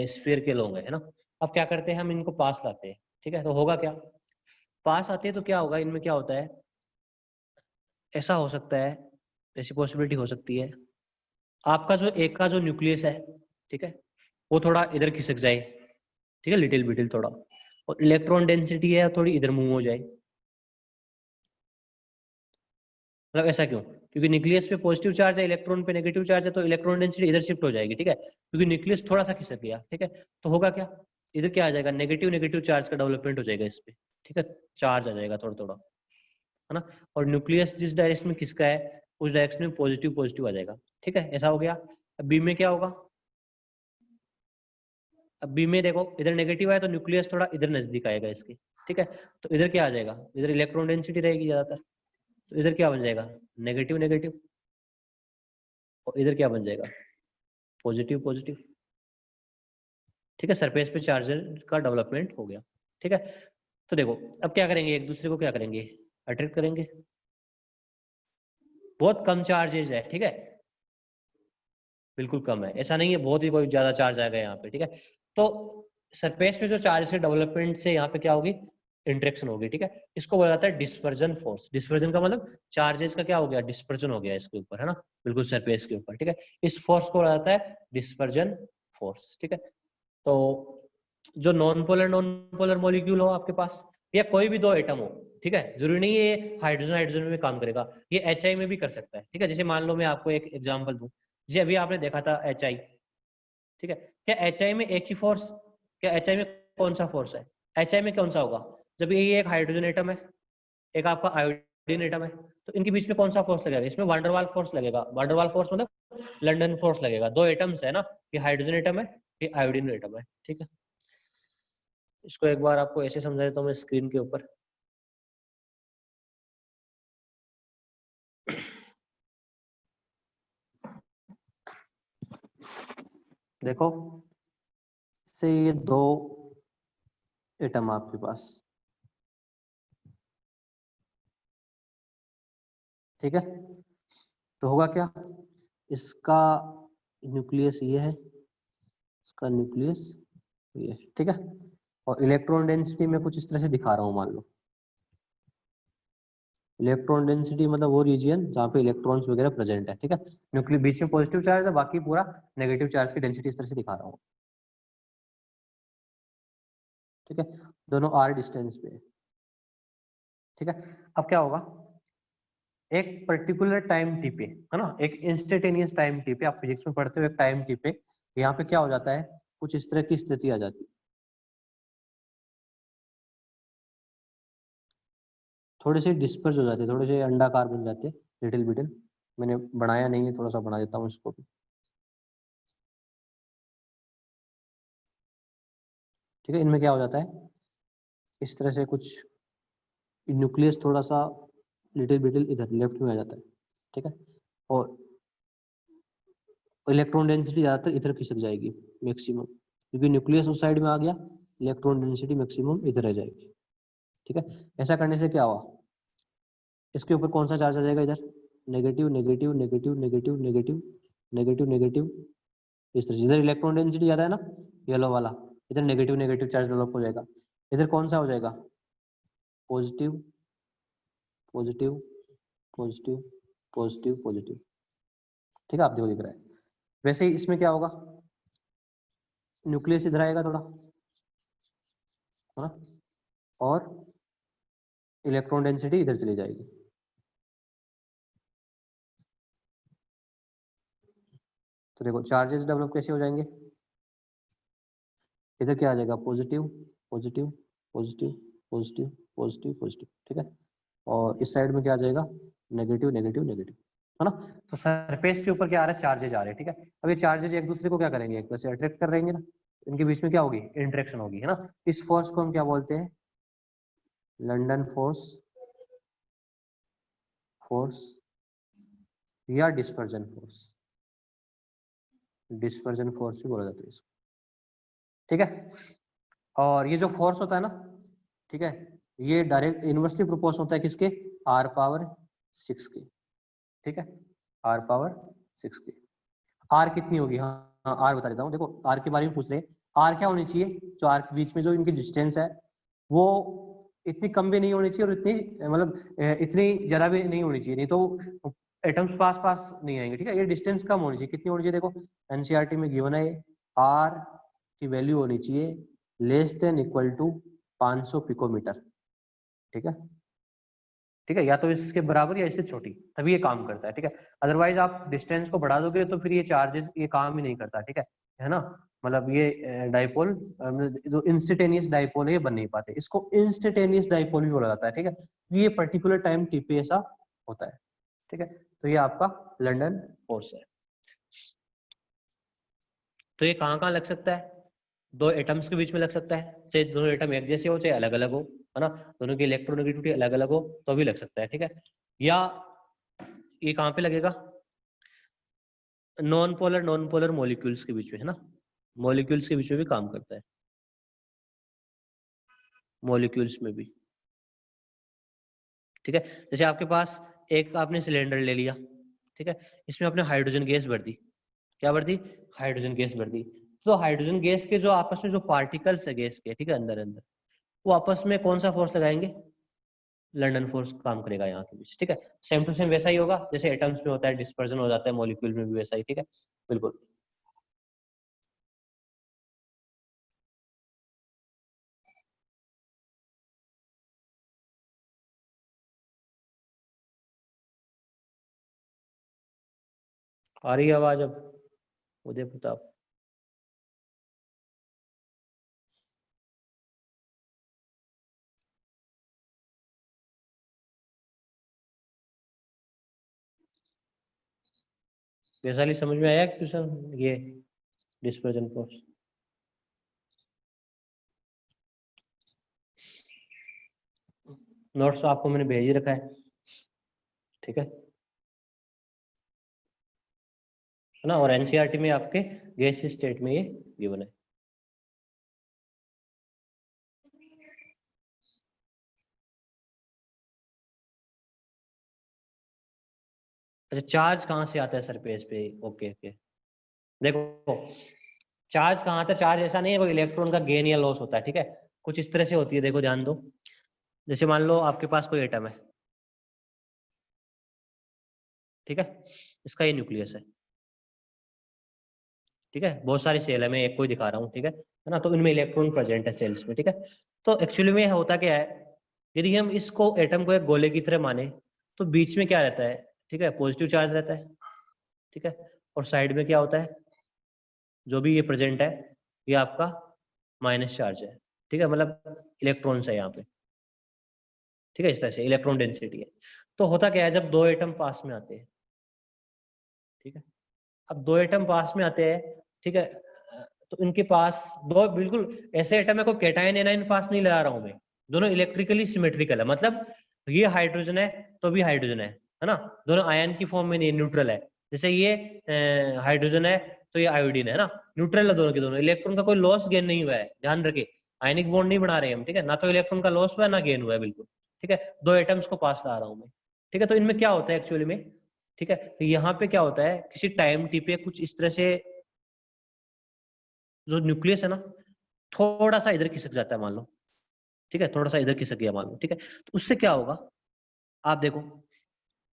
स्फीयर के लोग है ना। अब क्या करते हैं, हम इनको पास लाते हैं, ठीक है। तो होगा क्या, पास आते हैं तो क्या होगा, इनमें क्या होता है, ऐसा हो सकता है, ऐसी पॉसिबिलिटी हो सकती है, आपका जो एक का जो न्यूक्लियस है, ठीक है, वो थोड़ा इधर खिसक जाए, ठीक है, लिटिल बिटिल थोड़ा, और इलेक्ट्रॉन डेंसिटी है थोड़ी इधर मूव हो जाए। मतलब ऐसा क्यों, क्योंकि न्यूक्लियस पे पॉजिटिव चार्ज है, इलेक्ट्रॉन पे नेगेटिव चार्ज है, तो इलेक्ट्रॉन डेंसिटी इधर शिफ्ट हो जाएगी, ठीक है, क्योंकि न्यूक्लियस थोड़ा सा खिसक गया, ठीक है। तो होगा क्या, इधर क्या आ जाएगा, नेगेटिव नेगेटिव चार्ज का डेवलपमेंट हो जाएगा इस पे, ठीक है, चार्ज आ जाएगा थोड़ा थोड़ा, है ना। और न्यूक्लियस जिस डायरेक्शन में खिसका है उस डायरेक्शन में पॉजिटिव पॉजिटिव आ जाएगा, ठीक है, ऐसा हो गया। अब बी में क्या होगा, अब बी में देखो इधर नेगेटिव है तो न्यूक्लियस थोड़ा इधर नजदीक आएगा इसके, ठीक है, तो इधर क्या आ जाएगा, इधर इलेक्ट्रॉन डेंसिटी रहेगी ज्यादातर, तो इधर क्या बन जाएगा, नेगेटिव नेगेटिव, और इधर क्या बन जाएगा, पॉजिटिव पॉजिटिव, ठीक है, सरफेस पे चार्जर का डेवलपमेंट हो गया, ठीक है। तो देखो अब क्या करेंगे, एक दूसरे को क्या करेंगे, अट्रैक्ट करेंगे, बहुत कम चार्जेज है, ठीक है, बिल्कुल कम है, ऐसा नहीं है बहुत ही कोई ज्यादा चार्ज आएगा यहाँ पे, ठीक है। तो सरफेस में जो चार्ज के डेवलपमेंट से यहाँ पे क्या होगी, इंटरेक्शन होगी, ठीक है, इसको बोला जाता है डिस्पर्जन फोर्स। डिस्पर्जन का मतलब चार्जेस का क्या हो गया, डिस्पर्जन हो गया इसके ऊपर, है ना, बिल्कुल सरफेस के ऊपर, ठीक है, इस फोर्स को बोला जाता है डिस्पर्जन फोर्स, ठीक है। तो जो नॉन पोलर मॉलिक्यूल हो आपके पास, या कोई भी दो एटम हो, ठीक है, जरूरी नहीं है ये हाइड्रोजन हाइड्रोजन में काम करेगा, ये HI में भी कर सकता है, ठीक है। जैसे मान लो मैं आपको एक एग्जांपल दूं, जी अभी आपने देखा था HI, ठीक है, क्या HI में एक ही फोर्स, क्या HI में कौन सा फोर्स है, HI में कौन सा होगा, जब ये एक हाइड्रोजन एटम है, एक आपका आयोडीन एटम है, तो इनके बीच में कौन सा फोर्स लगेगा, इसमें वांडरवाल फोर्स लगेगा, वांडरवाल फोर्स मतलब लंदन फोर्स लगेगा, दो एटम्स है ना, ये हाइड्रोजन एटम है, ये आयोडीन एटम है, ठीक है। इसको एक बार आपको ऐसे समझा देता हूँ मैं स्क्रीन के ऊपर, देखो से ये दो एटम आपके पास, ठीक है, तो होगा क्या, इसका न्यूक्लियस ये है, इसका न्यूक्लियस ये, ठीक है, और इलेक्ट्रॉन डेंसिटी मैं कुछ इस तरह से दिखा रहा हूँ, मान लो इलेक्ट्रॉन डेंसिटी मतलब वो रीजन जहाँ पे इलेक्ट्रॉन्स वगैरह प्रेजेंट है, ठीक है, न्यूक्लियस बीच में पॉजिटिव चार्ज है, बाकी पूरा नेगेटिव चार्ज की डेंसिटी इस तरह से दिखा रहा हूँ, ठीक है, दोनों R डिस्टेंस पे, ठीक है। अब क्या होगा, एक पर्टिकुलर टाइम टी पे, है ना, एक इंस्टेंटेनियस टाइम टी पे, आप फिजिक्स में पढ़ते हो एक टाइम टी पे, यहाँ पे क्या हो जाता है, कुछ इस तरह की स्थिति आ जाती है, थोड़े से डिस्पर्स हो जाते हैं, थोड़े से अंडाकार बन जाते हैं, लिटिल बिटिल, मैंने बनाया नहीं है, थोड़ा सा बना देता हूँ इसको भी, ठीक है। इनमें क्या हो जाता है, इस तरह से कुछ न्यूक्लियस थोड़ा सा लिटिल बिटिल इधर लेफ्ट में आ जाता है, ठीक है, और इलेक्ट्रॉन डेंसिटी ज़्यादातर इधर खिसक जाएगी मैक्सिमम, क्योंकि न्यूक्लियस उस साइड में आ गया, इलेक्ट्रॉन डेंसिटी मैक्सिमम इधर रह जाएगी, ठीक है। ऐसा करने से क्या हुआ, इसके ऊपर कौन सा चार्ज आ जाएगा, इधर negative negative negative negative negative negative negative, इस तरह से इधर इलेक्ट्रॉन डेंसिटी ज़्यादा है ना, येलो वाला, इधर नेगेटिव नेगेटिव चार्ज डेवलप हो जाएगा, इधर कौन सा हो जाएगा, positive positive positive positive positive, ठीक है, आप देखो दिख रहा है। वैसे ही इसमें क्या होगा, न्यूक्लियस इधर आएगा थोड़ा, है ना, और इलेक्ट्रॉन डेंसिटी इधर चली जाएगी। तो देखो चार्जेस डेवलप कैसे हो जाएंगे, इधर क्या आ जाएगा, positive positive positive positive positive positive, ठीक है। और इस साइड में क्या आ जाएगा, नेगेटिव नेगेटिव नेगेटिव, है ना। तो सरफेस के ऊपर क्या आ रहा है, चार्जेज आ रहे हैं, ठीक है। अब ये चार्जेज एक दूसरे को क्या करेंगे, एक दूसरे से अट्रैक्ट कर रहेंगे ना, इनके बीच में क्या होगी, इंटरेक्शन होगी, है ना। इस फोर्स को हम क्या बोलते हैं, लंदन फोर्स, फोर्स या डिस्पर्जन फोर्स, डिस्पर्जन फोर्स भी बोला जाता है इसको, ठीक है। और ये जो फोर्स होता है ना, ठीक है, ये डायरेक्ट इनवर्सली प्रोपोर्शनल होता है किसके, r पावर 6 के, ठीक है, r पावर 6 के। r कितनी होगी, हाँ हाँ r बता देता हूँ, देखो r के बारे में पूछ रहे हैं, r क्या होनी चाहिए, जो r के बीच में जो इनकी डिस्टेंस है वो इतनी कम भी नहीं होनी चाहिए और इतनी मतलब इतनी ज्यादा भी नहीं होनी चाहिए, नहीं तो एटम्स पास पास नहीं आएंगे, ठीक है। ये डिस्टेंस कम होनी चाहिए, कितनी होनी चाहिए, देखो एनसीईआरटी में गिवन है r की वैल्यू होनी चाहिए less than equal to 500 picometre, ठीक है, ठीक है, या तो इसके बराबर या इससे छोटी, तभी ये काम करता है, ठीक है। अदरवाइज आप डिस्टेंस को बढ़ा दोगे तो फिर ये चार्जेस ये काम ही नहीं करता, ठीक है ना। मतलब ये डाइपोल जो इंस्टेंटेनियस डाइपोल है ये बन नहीं पाते, इसको इंस्टेंटेनियस डाइपोल भी बोला जाता है, ठीक है। ये पर्टिकुलर टाइम टी पे ऐसा होता है, ठीक है। तो ये आपका लंदन फोर्स है। तो ये कहाँ लग सकता है, दो एटम्स के बीच में लग सकता है, चाहे दोनों एटम एक जैसे हो चाहे अलग अलग हो, है ना, दोनों की इलेक्ट्रोनेगेटिविटी अलग अलग हो तो भी लग सकता है, ठीक है। या ये कहाँ पे लगेगा, नॉन पोलर मॉलिक्यूल्स के बीच में, है ना, मॉलिक्यूल्स के बीच में भी काम करता है, मॉलिक्यूल्स में भी, ठीक है। जैसे आपके पास एक आपने सिलेंडर ले लिया, ठीक है, इसमें आपने हाइड्रोजन गैस भर दी, क्या भर दी, हाइड्रोजन गैस भर दी। तो हाइड्रोजन गैस के जो आपस में जो पार्टिकल्स है गैस के, ठीक है, अंदर अंदर वो आपस में कौन सा फोर्स लगाएंगे, लंदन फोर्स काम करेगा यहाँ के बीच, ठीक है। सेम टू सेम वैसा ही होगा जैसे एटम्स में होता है, डिस्पर्जन हो जाता है, मॉलिक्यूल में भी वैसा ही, ठीक है, बिल्कुल। आ रही है आवाज अब, उदय प्रताप? वैशाली समझ में आया क्वेश्चन, ये डिस्पर्जन फोर्स? नोट्स आपको मैंने भेज ही रखा है, ठीक है ना। और एनसीईआरटी में आपके गैस स्टेट में ये गिवन है। अच्छा, चार्ज कहाँ से आता है सरफेस पे, ओके ओके। देखो चार्ज कहाँ आता है, चार्ज ऐसा नहीं है कोई इलेक्ट्रॉन का गेन या लॉस होता है, ठीक है, कुछ इस तरह से होती है, देखो ध्यान दो। जैसे मान लो आपके पास कोई एटम है, ठीक है, इसका ये न्यूक्लियस है, ठीक है, बहुत सारी सेल है, मैं एक को ही दिखा रहा हूँ, ठीक है ना। तो इनमें इलेक्ट्रॉन प्रेजेंट है सेल्स में, ठीक है। तो एक्चुअली में होता क्या है, यदि हम इसको एटम को एक गोले की तरह माने तो बीच में क्या रहता है, ठीक है, पॉजिटिव चार्ज रहता है, ठीक है, और साइड में क्या होता है, जो भी ये प्रेजेंट है ये आपका माइनस चार्ज है, ठीक है, मतलब इलेक्ट्रॉन्स है यहाँ पे, ठीक है, इस तरह से इलेक्ट्रॉन डेंसिटी है। तो होता क्या है, जब दो एटम पास में आते हैं, ठीक है, अब दो एटम पास में आते हैं, ठीक है, तो इनके पास दो बिल्कुल ऐसे एटम है, कोई कैटायन एनायन पास नहीं लगा रहा हूं मैं, दोनों इलेक्ट्रिकली सिमेट्रिकल है, मतलब ये हाइड्रोजन है तो भी हाइड्रोजन है ना, दोनों आयन की फॉर्म में नहीं, न्यूट्रल है। जैसे ये हाइड्रोजन है तो ये आयोडीन है ना, न्यूट्रल है दोनों के दोनों, इलेक्ट्रॉन का कोई लॉस गेन नहीं हुआ है, ध्यान रखे, आयनिक बॉन्ड नहीं बना रहे हम, ठीक है, ना तो इलेक्ट्रॉन का लॉस हुआ है ना गेन हुआ है, बिल्कुल, ठीक है, दो एटम्स को पास ला रहा हूं मैं, ठीक है। तो इनमें क्या होता है एक्चुअली में, ठीक है, तो यहाँ पे क्या होता है, किसी टाइम टी पे कुछ इस तरह से जो न्यूक्लियस है ना थोड़ा सा इधर खिसक जाता है मान लो, ठीक है, थोड़ा सा इधर खिसक गया मान लो, ठीक है, तो उससे क्या होगा, आप देखो,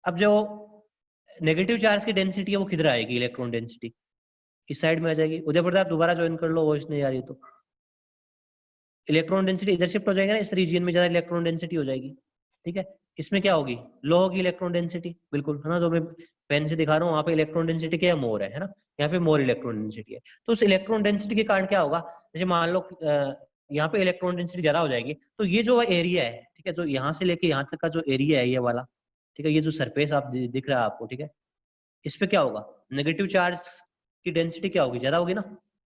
अब जो नेगेटिव चार्ज की डेंसिटी है वो किधर आएगी, इलेक्ट्रॉन डेंसिटी इस साइड में आ जाएगी। उदय प्रताप दोबारा ज्वाइन कर लो, वो इसने आ रही है तो इलेक्ट्रॉन डेंसिटी इधर शिफ्ट हो जाएगा ना, इस रीजन में ज्यादा इलेक्ट्रॉन डेंसिटी हो जाएगी, ठीक है। इसमें क्या होगी, लो होगी इलेक्ट्रॉन डेंसिटी, बिल्कुल है ना, जो मैं पेन से दिखा रहा हूँ वहाँ पे इलेक्ट्रॉन डेंसिटी क्या है, मोर है ना, यहाँ पे मोर इलेक्ट्रॉन डेंसिटी है। तो उस इलेक्ट्रॉन डेंसिटी के कारण क्या होगा, जैसे मान लो यहाँ पे इलेक्ट्रॉन डेंसिटी ज्यादा हो जाएगी, तो ये जो एरिया है, ठीक है, जो यहाँ से लेके यहाँ तक का जो एरिया है ये वाला, ठीक है, ये जो सरफेस आप दिख रहा है आपको, ठीक है, इस पे क्या होगा, नेगेटिव चार्ज की डेंसिटी क्या होगी, ज्यादा होगी ना।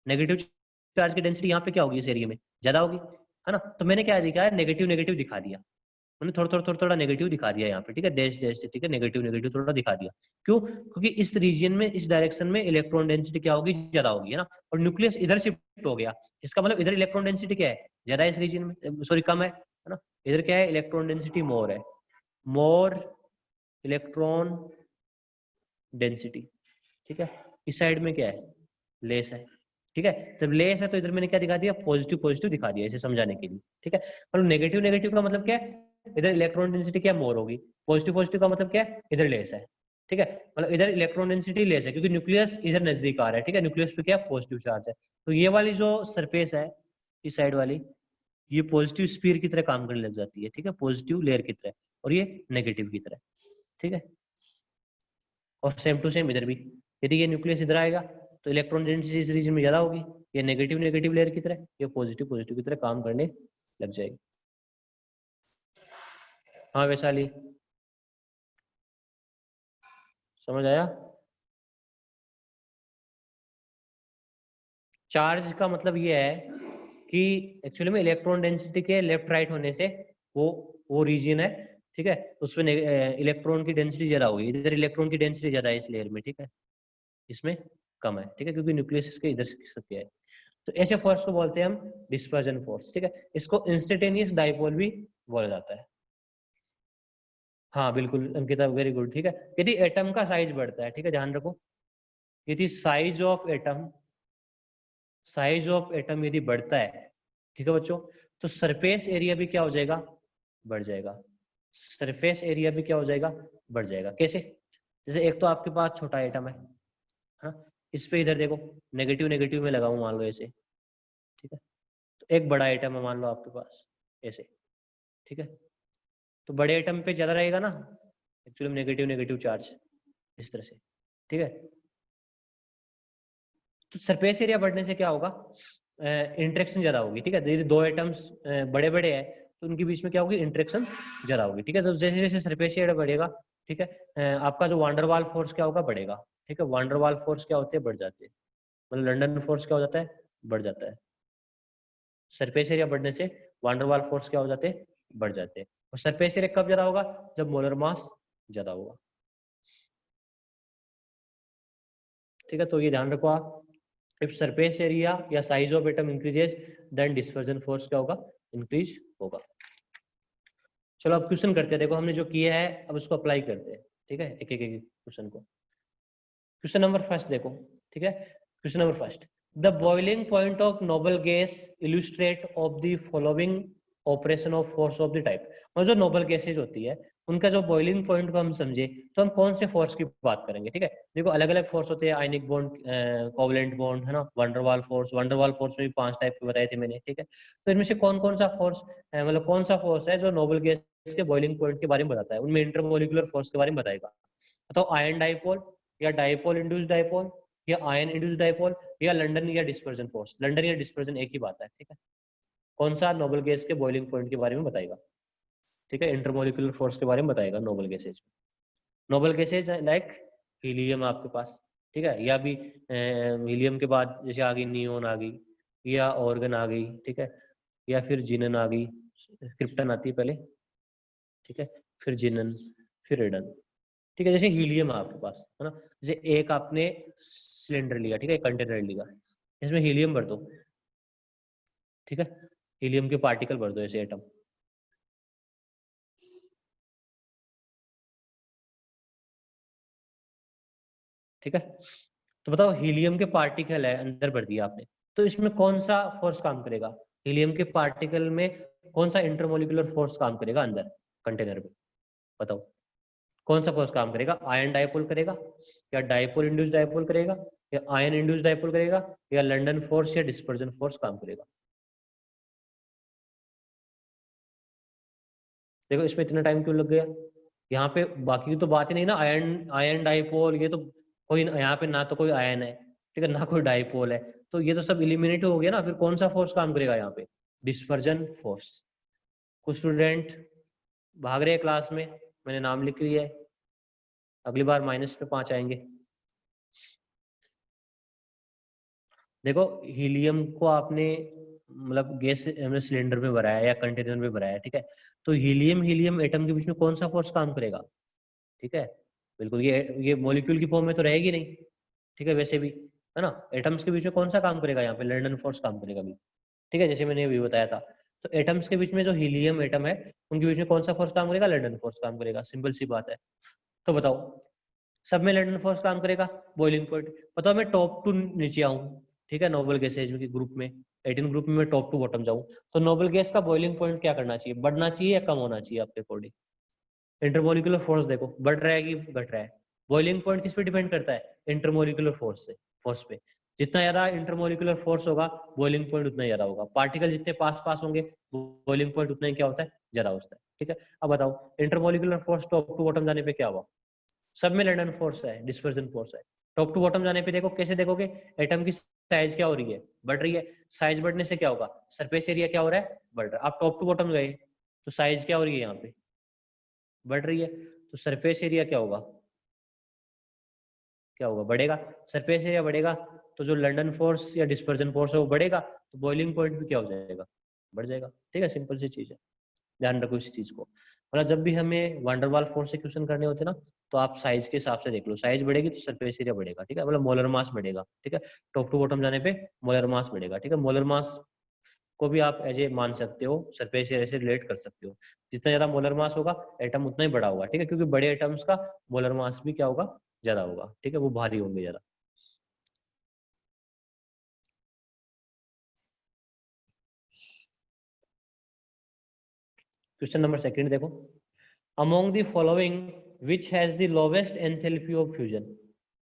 नेगेटिव चार्ज की डेंसिटी यहाँ पे क्या होगी, इस एरिया में ज्यादा होगी, है ना। तो मैंने क्या दिखाया, नेगेटिव नेगेटिव दिखा दिया, मैंने थोड़ा नेगेटिव दिखा दिया यहाँ पे, ठीक है, डैश डैश से, ठीक है, नेगेटिव नेगेटिव थोड़ा दिखा दिया। क्यों, क्योंकि इस रीजन में, इस डायरेक्शन में इलेक्ट्रॉन डेंसिटी क्या होगी, ज्यादा होगी, है ना। और न्यूक्लियस इधर शिफ्ट हो गया, इसका मतलब इधर इलेक्ट्रॉन डेंसिटी क्या है, ज्यादा है इस रीजन में, सॉरी कम है ना। इधर क्या है, इलेक्ट्रॉन डेंसिटी मोर है, मोर इलेक्ट्रॉन डेंसिटी, ठीक है। इस साइड में क्या है, लेस है, ठीक है। जब लेस है तो इधर मैंने क्या दिखा दिया, पॉजिटिव पॉजिटिव दिखा दिया, इसे समझाने के लिए, ठीक है। मतलब नेगेटिव नेगेटिव का मतलब क्या है, इधर इलेक्ट्रॉन डेंसिटी क्या मोर होगी, पॉजिटिव पॉजिटिव का मतलब क्या है, इधर लेस है, ठीक है। मतलब इधर इलेक्ट्रॉन डेंसिटी लेस है क्योंकि न्यूक्लियस इधर नजदीक आ रहा है, ठीक है, न्यूक्लियस पे क्या पॉजिटिव चार्ज है। तो ये वाली जो सरफेस है, इस साइड वाली, ये पॉजिटिव स्पीयर की तरह काम करने लग जाती है, ठीक है, पॉजिटिव लेयर की तरह, और ये नेगेटिव की तरह, ठीक है। और सेम टू सेम इधर भी, यदि ये न्यूक्लियस इधर आएगा तो इलेक्ट्रॉन डेंसिटी इस रीजन में ज्यादा होगी, ये नेगेटिव नेगेटिव लेयर की तरह, ये पॉजिटिव पॉजिटिव की तरह काम करने लग जाएगी। हाँ वैशाली, समझ आया। चार्ज का मतलब ये है कि एक्चुअली में इलेक्ट्रॉन डेंसिटी के लेफ्ट राइट होने से वो रीजन है, ठीक है, उसमें इलेक्ट्रॉन की डेंसिटी ज्यादा होगी, इधर इलेक्ट्रॉन की डेंसिटी ज्यादा है इस लेयर में, ठीक है, इसमें कम है, ठीक है, क्योंकि न्यूक्लियस इसके इधर से है। तो ऐसे फोर्स को बोलते हैं हम डिस्पर्जन फोर्स, ठीक है। इसको इंस्टेंटेनियस डाइपोल भी बोला जाता है। हाँ बिल्कुल अंकिता, वेरी गुड, ठीक है। यदि एटम का साइज बढ़ता है, ठीक है, ध्यान रखो, यदि साइज ऑफ एटम यदि बढ़ता है, ठीक है बच्चों, तो सरफेस एरिया भी क्या हो जाएगा, बढ़ जाएगा। सरफेस एरिया भी क्या हो जाएगा, बढ़ जाएगा। कैसे, जैसे एक तो आपके पास छोटा एटम है ना, इस पे इधर देखो नेगेटिव नेगेटिव में लगाऊं मान लो ऐसे, ठीक है, तो एक बड़ा एटम है मान लो आपके पास ऐसे, ठीक है, तो बड़े एटम पे ज्यादा रहेगा ना एक्चुअली नेगेटिव नेगेटिव चार्ज, इस तरह से, ठीक है। तो सरफेस एरिया बढ़ने से क्या होगा, इंटरेक्शन ज्यादा होगी, ठीक है। यदि दो एटम्स बड़े बड़े हैं तो उनके बीच में क्या होगी, इंटरेक्शन ज्यादा होगी, ठीक है। तो जैसे जैसे सरफेस एरिया बढ़ेगा, ठीक है, आपका जो वांडरवाल फोर्स क्या होगा, बढ़ेगा, ठीक है। वांडरवाल फोर्स क्या होते हैं, बढ़ जाते हैं, मतलब लंडन फोर्स क्या हो जाता है, बढ़ जाता है। सरफेस एरिया बढ़ने से वांडरवाल फोर्स क्या हो जाते हैं, बढ़ जाते हैं। और सरफेस एरिया कब ज्यादा होगा, जब मोलर मास ज्यादा होगा, ठीक है। तो ये ध्यान रखो आप, इफ सरफेस एरिया या size of atom increases then dispersion force क्या होगा, इंक्रीज होगा। चलो अब क्वेश्चन करते हैं, देखो हमने जो किया है अब उसको अप्लाई करते हैं, ठीक है, एक एक क्वेश्चन को। क्वेश्चन नंबर फर्स्ट देखो, ठीक है, question number first, the boiling point of noble gas illustrate of the following operation of force of the type. और जो नोबल गैसेज होती है उनका जो बॉइलिंग पॉइंट को हम समझे तो हम कौन से फोर्स की बात करेंगे, ठीक है। देखो अलग अलग फोर्स होते हैं, आयनिक बॉन्ड, कोवलेंट बॉन्ड, है ना, वंडरवाल फोर्स में भी 5 टाइप के बताए थे मैंने, ठीक है। तो इनमें से कौन कौन सा फोर्स, मतलब कौन सा फोर्स है जो नोबल गैस के बॉइलिंग पॉइंट के बारे में बताता है, उनमें इंटरमोलिकुलर फोर्स के बारे में बताएगा। तो आयन डाइपोल या डाइपोल इंड्यूस डाइपोल या आयन इंड्यूस डाइपोल या लंडन या डिस्पर्जन फोर्स, लंडन या डिस्पर्जन एक ही बात है, ठीक है। कौन सा नोबल गैस के बॉइलिंग पॉइंट के बारे में बताएगा, ठीक है, इंटरमोलिकुलर फोर्स के बारे में बताएगा noble gases. Noble gases like helium आपके पास, ठीक है, या भी हीलियम के बाद जैसे आ गई नियोन आ गई, या ऑर्गन आ गई, ठीक है, या फिर जिनन आ गई, क्रिप्टन आती है पहले, ठीक है, फिर जिनन, फिर रेडन, ठीक है। जैसे हीलियम है आपके पास, है ना, जैसे एक आपने सिलेंडर लिया, ठीक है, कंटेनर लिया, इसमें हीलियम भर दो, ठीक है, हीलियम के पार्टिकल भर दो ऐसे एटम, ठीक है। तो बताओ हीलियम के पार्टिकल है अंदर भर दिया आपने, तो इसमें कौन सा फोर्स काम करेगा, हीलियम के पार्टिकल में कौन सा इंटरमोलिकुलर फोर्स काम करेगा अंदर कंटेनर में, बताओ कौन सा फोर्स काम करेगा, आयन डाइपोल करेगा या डाइपोल इंड्यूस डाइपोल करेगा या आयन इंड्यूस डाइपोल करेगा या लंडन फोर्स या डिस्पर्जन फोर्स काम करेगा। देखो इसमें इतना टाइम क्यों लग गया, यहाँ पे बाकी तो बात ही नहीं ना, आयन आयन डाइपोल, ये तो कोई यहाँ पे ना तो कोई आयन है, ठीक है, ना कोई डाइपोल है, तो ये तो सब इलिमिनेट हो गया ना, फिर कौन सा फोर्स काम करेगा यहाँ पे, डिस्पर्जन फोर्स। कुछ स्टूडेंट भाग रहे हैं क्लास में, मैंने नाम लिख लिया है, अगली बार माइनस पे 5 आएंगे। देखो हीलियम को आपने मतलब गैस सिलेंडर में भराया या कंटेनर में भराया, ठीक है, तो हीलियम हीलियम एटम के बीच में कौन सा फोर्स काम करेगा, ठीक है, बिल्कुल ये मॉलिक्यूल की फॉर्म में तो रहेगी नहीं, ठीक है, वैसे भी है ना, एटम्स के बीच में कौन सा काम करेगा, यहाँ पे लंडन फोर्स काम करेगा भी, ठीक है, जैसे मैंने अभी बताया था। तो एटम्स के बीच में जो हीलियम एटम है उनके बीच में कौन सा फोर्स काम करेगा, लंडन फोर्स काम करेगा, सिंपल सी बात है। तो बताओ सब में लंडन फोर्स काम करेगा, बॉइलिंग पॉइंट बताओ, मैं टॉप टू नीचे आऊँ, ठीक है, नोबल गैसेज के ग्रुप में 18 ग्रुप में मैं टॉप टू बॉटम जाऊँ, तो नोबल गैस का बॉइलिंग पॉइंट क्या करना चाहिए, बढ़ना चाहिए या कम होना चाहिए आपके अकॉर्डिंग, इंटरमोलिकुलर फोर्स देखो बढ़ रहा है कि घट रहा है, बॉइलिंग पॉइंट किस पे डिपेंड करता है, इंटरमोलिकुलर फोर्स पे, जितना ज्यादा इंटरमोलिकुलर फोर्स होगा बॉइलिंग पॉइंट उतना ज्यादा होगा, पार्टिकल जितने पास पास होंगे बॉइलिंग पॉइंट उतना ही क्या होता है, ज्यादा होता है, ठीक है। अब बताओ intermolecular force top to bottom जाने पे क्या हुआ, सब में लंडन फोर्स है, डिस्पर्जन फोर्स है, टॉप टू बॉटम जाने पे देखो कैसे देखोगे, एटम की साइज क्या हो रही है, बढ़ रही है, साइज बढ़ने से क्या होगा, सरफेस एरिया क्या हो रहा है, बढ़ रहा है, आप टॉप टू बॉटम गए तो साइज क्या हो रही है यहाँ पे, बढ़ रही है, तो सरफेस एरिया क्या होगा, क्या होगा, बढ़ेगा, सरफेस एरिया बढ़ेगा तो जो लंडन फोर्स या डिस्पर्जन फोर्स है वो बढ़ेगा, तो बॉइलिंग पॉइंट भी क्या हो जाएगा, बढ़ जाएगा, ठीक है, सिंपल सी चीज है, ध्यान रखो इस चीज को। मतलब जब भी हमें वंडरवाल फोर्स से क्वेश्चन करने होते हैं ना, तो आप साइज के हिसाब से देख लो, साइज बढ़ेगी तो सरफेस एरिया बढ़ेगा, ठीक है, मतलब मोलर मास बढ़ेगा, ठीक है, टॉप टू बॉटम जाने पे मोलर मास बढ़ेगा, ठीक है, मोलर मास को भी आप एज ए मान सकते हो, सरफेस एरिया से रिलेट कर सकते हो, जितना ज्यादा मोलर मास होगा एटम उतना ही बड़ा होगा, ठीक है, क्योंकि बड़े एटम्स का मोलर मास भी क्या होगा, ज्यादा होगा, ठीक है, वो भारी होंगे ज्यादा। क्वेश्चन नंबर सेकंड देखो, among the following which has the lowest enthalpy of fusion,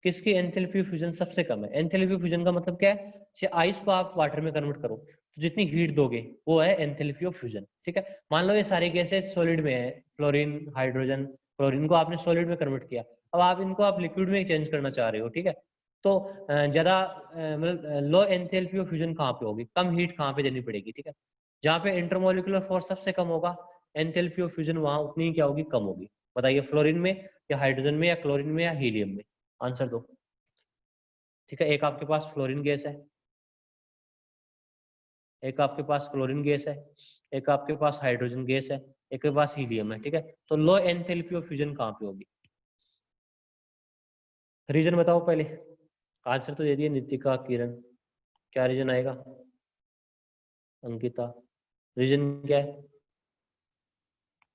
किसकी एंथैल्पी ऑफ फ्यूजन सबसे कम है, एंथैल्पी ऑफ फ्यूजन का मतलब क्या है, जैसे आइस को आप वाटर में कन्वर्ट करो तो जितनी हीट दोगे वो है एंथैल्पी ऑफ फ्यूजन, ठीक है, मान लो ये सारे गैसेस सॉलिड में है, फ्लोरीन हाइड्रोजन, फ्लोरीन को आपने सॉलिड में कन्वर्ट किया, अब आप इनको आप लिक्विड में चेंज करना चाह रहे हो, ठीक है, तो ज्यादा मतलब लो एंथैल्पी ऑफ फ्यूजन कहाँ पे होगी, कम हीट कहाँ पे देनी पड़ेगी, ठीक है, जहाँ पे इंटरमोलिकुलर फोर्स सबसे कम होगा एंथैल्पी ऑफ फ्यूजन वहां उतनी ही क्या होगी, कम होगी, बताइए फ्लोरीन में या हाइड्रोजन में या क्लोरीन में या हीलियम में, आंसर दो, ठीक है, एक आपके पास फ्लोरीन गैस है, एक आपके पास क्लोरीन गैस है, एक आपके पास हाइड्रोजन गैस है, एक के पास हीलियम है, ठीक है, तो लो एंथैल्पी ऑफ फ्यूजन कहाँ पे होगी, रीजन बताओ पहले, आंसर तो दे दिए नितिका किरण, क्या रीजन आएगा, अंकिता रीजन क्या है,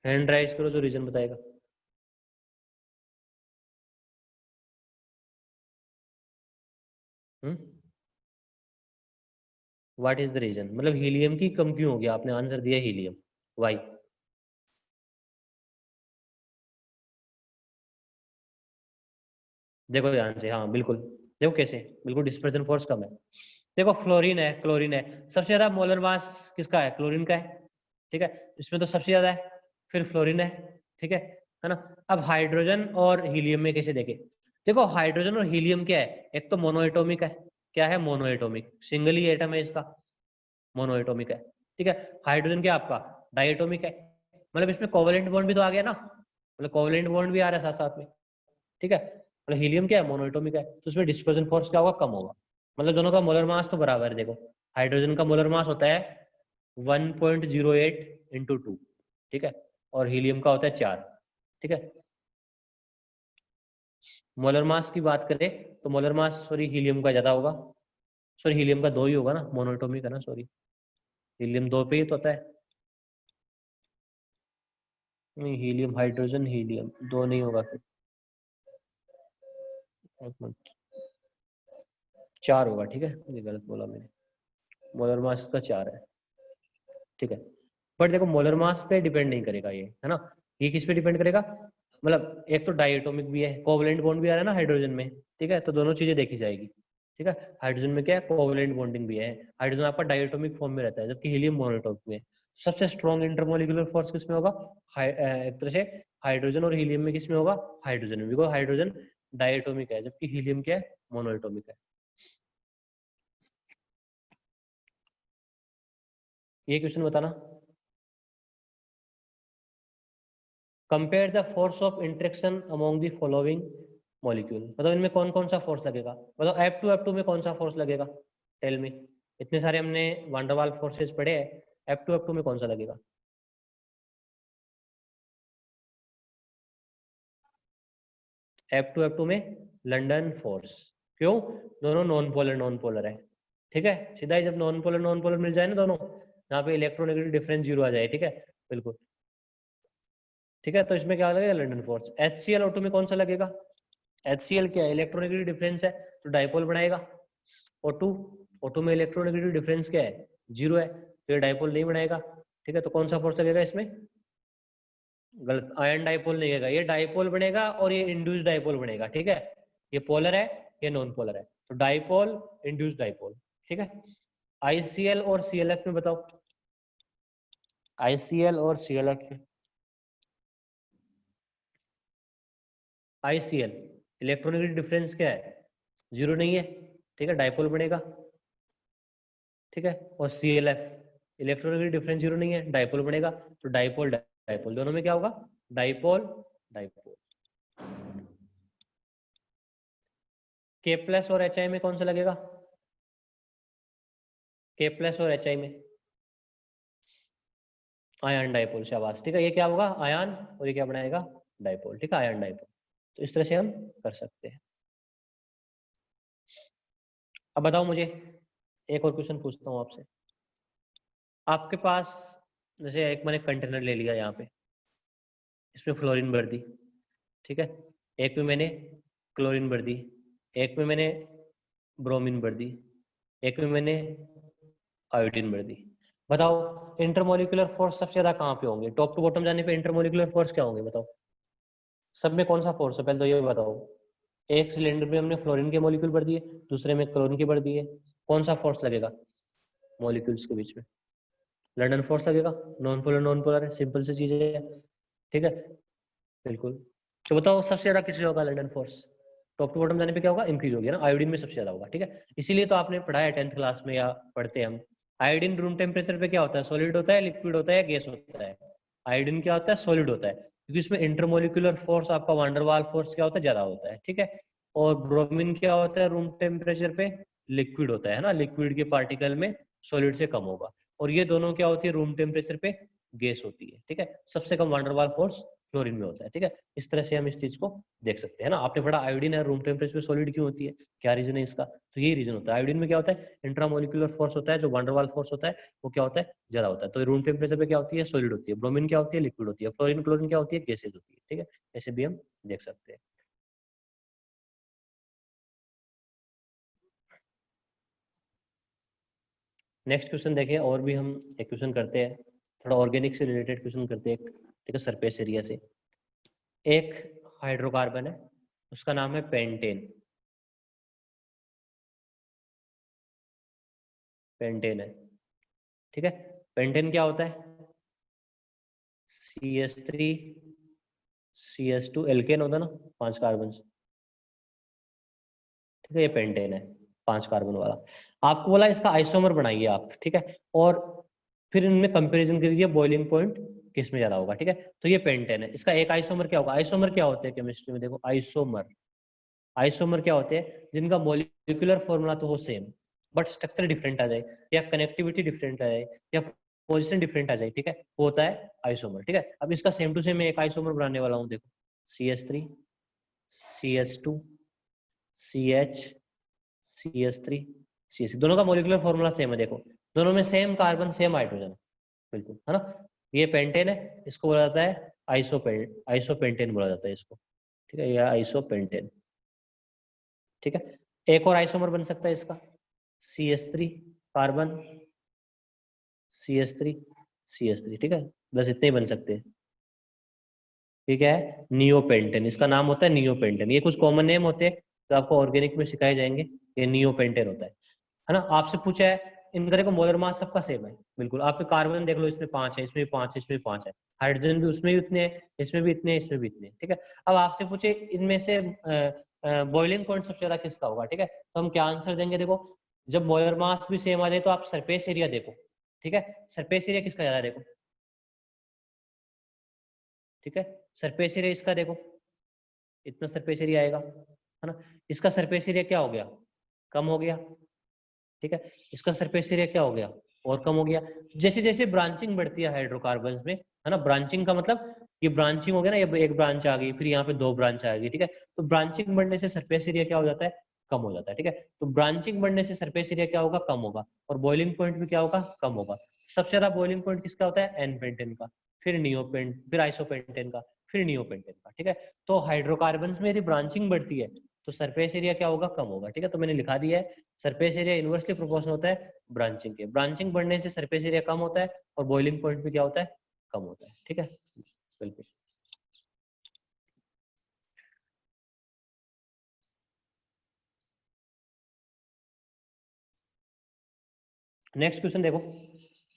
हैंड राइज करो जो रीजन बताएगा, व्हाट इज द रीजन, मतलब हीलियम की कम क्यों होगी, आपने आंसर दिया हीलियम, वाई, देखो ध्यान से, हाँ बिल्कुल, देखो कैसे, बिल्कुल डिस्पर्जन फोर्स कम है, देखो फ्लोरीन है क्लोरीन है, सबसे ज्यादा मोलर मास किसका है, क्लोरीन का है, ठीक है, इसमें तो सबसे ज्यादा है, फिर फ्लोरीन है, ठीक है ना। अब हाइड्रोजन और हीलियम में कैसे देखें, देखो हाइड्रोजन और हीलियम क्या है, एक तो मोनोएटॉमिक है, क्या है मोनोएटॉमिक, सिंगल ही एटम है इसका, मोनोएटॉमिक है, ठीक है, हाइड्रोजन क्या आपका डाइएटॉमिक है, मतलब इसमें कोवेलेंट बॉन्ड भी तो आ गया ना, मतलब कोवेलेंट बॉन्ड भी आ रहा है साथ साथ में, ठीक है, मतलब हीलियम क्या है मोनोएटॉमिक है, तो उसमें डिस्पर्जन फोर्स क्या होगा, कम होगा, मतलब दोनों का मोलर मास तो बराबर है, देखो हाइड्रोजन का मोलर मास होता है 1.08 × 2, ठीक है, और हीलियम का होता है 4, ठीक है, मोलर मास की बात करें तो मोलर मास सॉरी हीलियम का ज्यादा होगा, सॉरी हीलियम का 2 ही होगा ना, मोनोएटॉमिक है ना, सॉरी हीलियम 2 पे ही तो होता है, नहीं हीलियम हाइड्रोजन हीलियम 2 नहीं होगा, फिर 4 होगा, ठीक है, ये गलत बोला मैंने, मोलर मास का 4 है, ठीक है, बट देखो मोलर मास पे डिपेंड नहीं करेगा ये, है ना, ये किस पे डिपेंड करेगा, मतलब एक तो डाइएटॉमिक भी है, कोवलेंट बॉन्ड भी आ रहा है ना हाइड्रोजन में, ठीक है, तो दोनों चीजें देखी जाएगी, ठीक है, हाइड्रोजन में क्या है कोवलेंट बॉन्डिंग भी है, हाइड्रोजन आपका डाइएटॉमिक फॉर्म में रहता है जबकि हीलियम मोनोएटॉमिक में, सबसे स्ट्रॉन्ग इंटरमोलिकुलर फोर्स किसमें होगा? एक तरह से हाइड्रोजन और हीलियम में किसमें होगा? हाइड्रोजन में, बिकॉज हाइड्रोजन डायटोमिक है जबकि हीलियम क्या है? मोनोएटोमिक है। ये क्वेश्चन बताना। Compare the force of interaction among the following molecule, मतलब इनमें कौन कौन सा फोर्स लगेगा, मतलब F2 में कौन सा फोर्स लगेगा? Tell me. इतने सारे हमने वान डेर वाल फोर्सेस पढ़े हैं, F2 में कौन सा लगेगा? F2 में लंदन फोर्स। क्यों? दोनों नॉन पोलर है, ठीक है। सीधा ही जब नॉन पोलर मिल जाए ना दोनों, यहाँ पे इलेक्ट्रोनेगेटिव डिफरेंस 0 आ जाए, ठीक है, बिल्कुल, ठीक है। तो इसमें क्या लगेगा? London force. HCl में कौन सा लगेगा? HCl क्या है? इलेक्ट्रोनेगेटिव डिफरेंस है तो डाइपोल बनाएगा। O2 में इलेक्ट्रोनेगेटिव डिफरेंस क्या है? 0 है, तो ये डाइपोल नहीं बनाएगा, ठीक है। तो कौन सा फोर्स लगेगा इसमें? गलत, आयन डाइपोल नहीं है, ये डाइपोल बनेगा और ये इंड्यूस डाइपोल बनेगा, ठीक है। ये पोलर है, ये नॉन पोलर है, तो डाइपोल इंड्यूस डाइपोल, ठीक है। ICl और CLF में बताओ, ICl और CLF में। ICl इलेक्ट्रोनेगेटिव डिफरेंस क्या है? 0 नहीं है, ठीक है, डाइपोल बनेगा, ठीक है। और CLF इलेक्ट्रोनेगेटिव डिफरेंस 0 नहीं है, डाइपोल बनेगा, तो डाइपोल डाइपोल, दोनों में क्या होगा? Dipole dipole. K+ और HI में कौन सा लगेगा? K+ और HI में आयन डाइपोल, शाबाश, ठीक है। ये क्या होगा? आयन, और ये क्या बनाएगा? डाइपोल, ठीक है, आयन डाइपोल। तो इस तरह से हम कर सकते हैं। अब बताओ मुझे, एक और क्वेश्चन पूछता हूँ आपसे। आपके पास जैसे एक मैंने कंटेनर ले लिया, यहाँ पे इसमें फ्लोरीन भर दी, ठीक है, एक में मैंने क्लोरीन भर दी, एक में मैंने ब्रोमीन भर दी, एक में मैंने आयोडीन भर दी। बताओ इंटरमोलिकुलर फोर्स सबसे ज्यादा कहाँ पे होंगे? टॉप टू बॉटम जाने पे इंटरमोलिकुलर फोर्स क्या होंगे? बताओ सब में कौन सा फोर्स है, पहले तो ये बताओ। एक सिलेंडर में हमने फ्लोरीन के मॉलिक्यूल भर दिए, दूसरे में क्लोरीन के भर दिए, कौन सा फोर्स लगेगा मॉलिक्यूल्स के बीच में? लंदन फोर्स लगेगा, नॉन पोलर है, सिंपल सी चीज है, ठीक है, बिल्कुल। तो बताओ सबसे ज्यादा किसमें होगा London force? Top to bottom जाने पे क्या होगा? इंक्रीज होगी ना, आयोडीन में सबसे ज्यादा होगा, ठीक है। इसीलिए तो आपने पढ़ा है 10th क्लास में, या पढ़ते हैं हम, आयोडीन रूम टेम्परेचर पे क्या होता है? सॉलिड होता है, लिक्विड होता है, गैस होता है? आयोडीन क्या होता है? सॉलिड होता है, क्योंकि इसमें इंटरमोलिकुलर फोर्स आपका वान डेर वाल फोर्स क्या होता है? ज्यादा होता है, ठीक है। और ब्रोमीन क्या होता है? रूम टेम्परेचर पे लिक्विड होता है ना, लिक्विड के पार्टिकल में सॉलिड से कम होगा। और ये दोनों क्या होती है? रूम टेम्परेचर पे गैस होती है, ठीक है। सबसे कम वान डेर वाल फोर्स क्लोरीन में होता है, ठीक है। इस तरह से हम इस चीज को देख सकते हैं ना। आपने पढ़ा आयोडीन है रूम टेम्परेचर पे सॉलिड क्यों होती है, क्या रीजन है इसका? तो यही रीजन होता है। आयोडीन में क्या होता है? इंट्रामोलिकुलर फोर्स होता है, जो वान डेर वाल फोर्स होता है वो क्या होता है? ज्यादा होता है। तो रूम टेम्परेचर पे क्या होती है? सॉलिड होती है। ब्रोमीन क्या होती है? लिक्विड होती है। फ्लोरीन क्लोरीन क्या होती है? गैसेज होती है, ठीक है। ऐसे भी हम देख सकते हैं। नेक्स्ट क्वेश्चन देखिए, और भी हम एक क्वेश्चन करते हैं, थोड़ा ऑर्गेनिक से रिलेटेड क्वेश्चन करते हैं, ठीक है, सरफेस एरिया से। एक हाइड्रोकार्बन है, उसका नाम है पेंटेन, पेंटेन है, ठीक है। पेंटेन क्या होता है? CH3 CH2 एल्केन होता है ना, 5 कार्बन, ठीक है, ये पेंटेन है 5 कार्बन वाला। आपको बोला इसका आइसोमर बनाइए आप, ठीक है, और फिर इनमें कंपैरिजन कीजिए बॉइलिंग पॉइंट किस में ज्यादा होगा, ठीक है। तो ये पेंटेन है, इसका एक आइसोमर क्या होगा? आइसोमर क्या होते हैं केमिस्ट्री में? देखो आइसोमर, आइसोमर क्या होते हैं? जिनका मॉलिक्यूलर फॉर्मूला तो हो सेम, बट स्ट्रक्चर डिफरेंट आ जाए, या कनेक्टिविटी डिफरेंट आ जाए, या पोजीशन डिफरेंट आ जाए, ठीक है, वो होता है आइसोमर, ठीक है। अब इसका सेम टू सेम मैं एक आइसोमर बनाने वाला हूँ, देखो CH3 CH2 CH CH3 CH, दोनों का मॉलिक्यूलर फॉर्मूला सेम है, देखो दोनों में सेम कार्बन सेम हाइड्रोजन, बिल्कुल, है ना। ये पेंटेन है, इसको बोला जाता है आइसोपेंटेन बोला जाता है इसको, ठीक है, या आइसोपेंटेन, ठीक है। एक और आइसोमर बन सकता है इसका, CH3 कार्बन CH3 CH3, ठीक है, बस इतने ही बन सकते हैं, ठीक है। नियोपेंटेन, इसका नाम होता है नियोपेंटेन। ये कुछ कॉमन नेम होते हैं जो आपको ऑर्गेनिक में सिखाए जाएंगे, ये नियोपेंटेन होता है ना। आपसे पूछा है इनका देखो मोलर मास सबका सेम है बिल्कुल। आप कार्बन देख लो, इसमें 5 है, इसमें भी 5 है, इसमें भी 5 है। हाइड्रोजन भी उसमें भी उतने हैं, इसमें भी इतने हैं, इसमें भी इतने हैं, ठीक है। अब आपसे पूछे इनमें से बॉइलिंग पॉइंट सबसे ज्यादा किसका होगा, ठीक है, तो हम क्या आंसर देंगे। देखो जब मोलर मास भी सेम आ जाए तो आप सरफेस एरिया देखो, ठीक है, सरफेस एरिया किसका ज्यादा देखो, ठीक है, सरफेस एरिया इसका देखो, इतना सरफेस एरिया आएगा, है ना। इसका सरफेस एरिया क्या हो गया, कम हो गया, ठीक है। इसका सरफेस एरिया क्या हो गया, और कम हो गया। जैसे जैसे ब्रांचिंग बढ़ती है हाइड्रोकार्बन्स में, है ना, ब्रांचिंग का मतलब ये ब्रांचिंग हो गया ना, ये एक ब्रांच आ गई, फिर यहाँ पे 2 ब्रांच आ गई, ठीक है। तो ब्रांचिंग बढ़ने से सरफेस एरिया क्या हो जाता है, कम हो जाता है, ठीक है। तो ब्रांचिंग बढ़ने से सरफेस एरिया क्या होगा, कम होगा, और बॉइलिंग पॉइंट भी क्या होगा, कम होगा। सबसे ज्यादा बॉइलिंग पॉइंट किसका होता है, एन पेंटेन का, फिर नियोपेंट, फिर आइसोपेंटेन का, फिर नियोपेंटेन का, ठीक है। तो हाइड्रोकार्बन्स में यदि ब्रांचिंग बढ़ती है तो सरफेस एरिया क्या होगा, कम होगा, ठीक है। तो मैंने लिखा दिया है सरफेस एरिया इनवर्सली प्रोपोर्शनल होता है ब्रांचिंग के। ब्रांचिंग बढ़ने से सरफेस एरिया कम होता है और बॉइलिंग पॉइंट भी क्या होता है, कम होता है, ठीक है। बिल्कुल। नेक्स्ट क्वेश्चन देखो,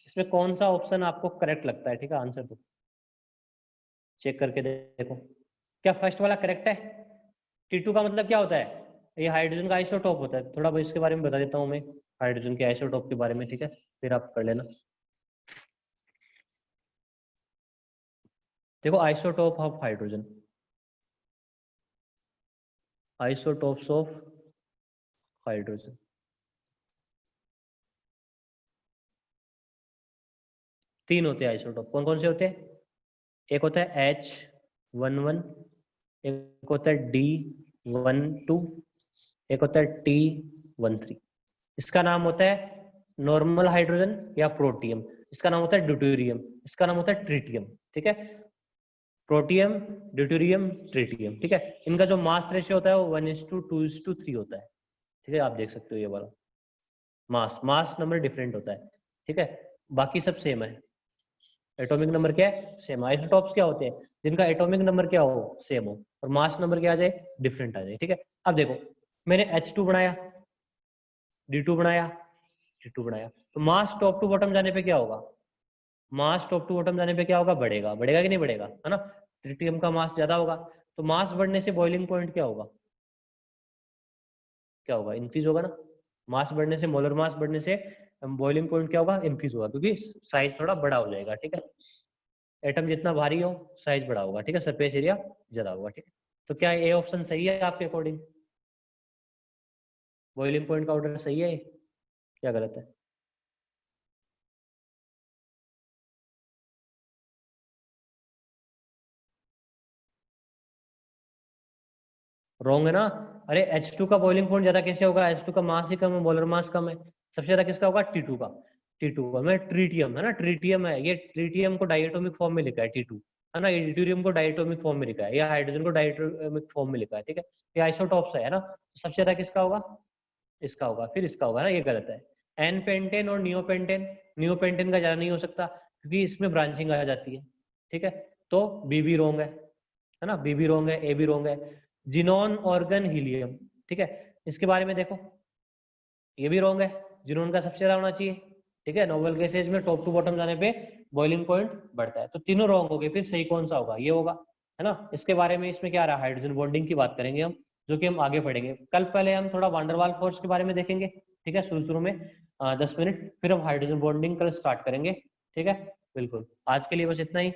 इसमें कौन सा ऑप्शन आपको करेक्ट लगता है, ठीक है, आंसर दो, चेक करके देखो। क्या फर्स्ट वाला करेक्ट है। T2 का मतलब क्या होता है, ये हाइड्रोजन का आइसोटोप होता है। थोड़ा बहुत इसके बारे में बता देता हूँ मैं, हाइड्रोजन के आइसोटोप के बारे में, ठीक है, फिर आप कर लेना। देखो isotope of hydrogen, isotopes of hydrogen, तीन होते हैं आइसोटोप। कौन कौन से होते हैं, एक होता है H11, एक होता है D12, एक होता है T13। इसका नाम होता है नॉर्मल हाइड्रोजन या प्रोटियम, इसका नाम होता है ड्यूटेरियम, इसका नाम होता है ट्रिटियम, ठीक है। प्रोटियम, ड्यूटेरियम, ट्रिटियम, ठीक है। इनका जो मास रेशियो होता है वो 1:2:3 होता है, ठीक है। आप देख सकते हो ये वाला मास नंबर डिफरेंट होता है, ठीक है, बाकी सब सेम है। एटॉमिक नंबर क्या है, सेम। आइसोटॉप्स क्या होते हैं, जिनका एटॉमिक नंबर क्या हो, सेम हो, और मास नंबर क्या आ जाए, डिफरेंट आ जाए, ठीक है। अब देखो मैंने H2 बनाया, D2 बनाया, T2 बनाया, तो मास टॉप टू बॉटम जाने पे क्या होगा, मास टॉप टू बॉटम जाने पे क्या होगा, बढ़ेगा, बढ़ेगा कि नहीं बढ़ेगा, है ना। ट्रिटियम का मास ज्यादा होगा, तो मास बढ़ने से बॉइलिंग पॉइंट क्या होगा, क्या होगा, इंक्रीज होगा ना। मास बढ़ने से, मोलर मास बढ़ने से बॉइलिंग पॉइंट क्या होगा, इंक्रीज होगा, क्योंकि साइज थोड़ा बड़ा हो जाएगा, ठीक है। एटम जितना भारी हो साइज बड़ा होगा, ठीक है, सरफेस एरिया ज्यादा होगा, ठीक है। तो क्या ए ऑप्शन सही है आपके अकॉर्डिंग, बॉइलिंग पॉइंट का ऑर्डर सही है क्या गलत है। रॉन्ग है ना। अरे H2 का बॉइलिंग पॉइंट ज्यादा कैसे होगा, H2 का मास ही कम है, मोलर मास कम है। सबसे ज्यादा किसका होगा, T2 का, T2 का। मैं ट्रीटियम है ना, ट्रीटियम है ये, ट्रीटियम को डायटोमिक फॉर्म में लिखा है T2, है ना। ये ड्यूटेरियम को डायटोमिक फॉर्म में लिखा है, या हाइड्रोजन को डायटोमिक फॉर्म में लिखा है, ठीक है। ये आइसोटॉप्स है ना। तो सबसे ज्यादा किसका होगा, इसका होगा, फिर इसका होगा ना, ये गलत है। एन पेंटेन और नियोपेंटेन, नियोपेंटेन का ज्यादा नहीं हो सकता क्योंकि इसमें ब्रांचिंग आ जाती है, ठीक है। तो बी भी रोंग है ना, बी भी रोंग है, ए भी रोंग है। जिनोन ऑर्गन हीलियम, ठीक है, इसके बारे में देखो, ये भी रोंग है, जिनोन का सबसे ज्यादा होना चाहिए, ठीक है। नोबल गैसेज में टॉप टू बॉटम जाने पे बॉइलिंग पॉइंट बढ़ता है, तो तीनों रोंग हो गए। फिर सही कौन सा होगा, ये होगा, है ना। इसके बारे में इसमें क्या रहा, हाइड्रोजन बॉन्डिंग की बात करेंगे हम, जो कि हम आगे पढ़ेंगे कल। पहले हम थोड़ा वांडरवाल फोर्स के बारे में देखेंगे, ठीक है, शुरू में 10 मिनट, फिर हम हाइड्रोजन बॉन्डिंग कल स्टार्ट करेंगे, ठीक है। बिल्कुल, आज के लिए बस इतना ही।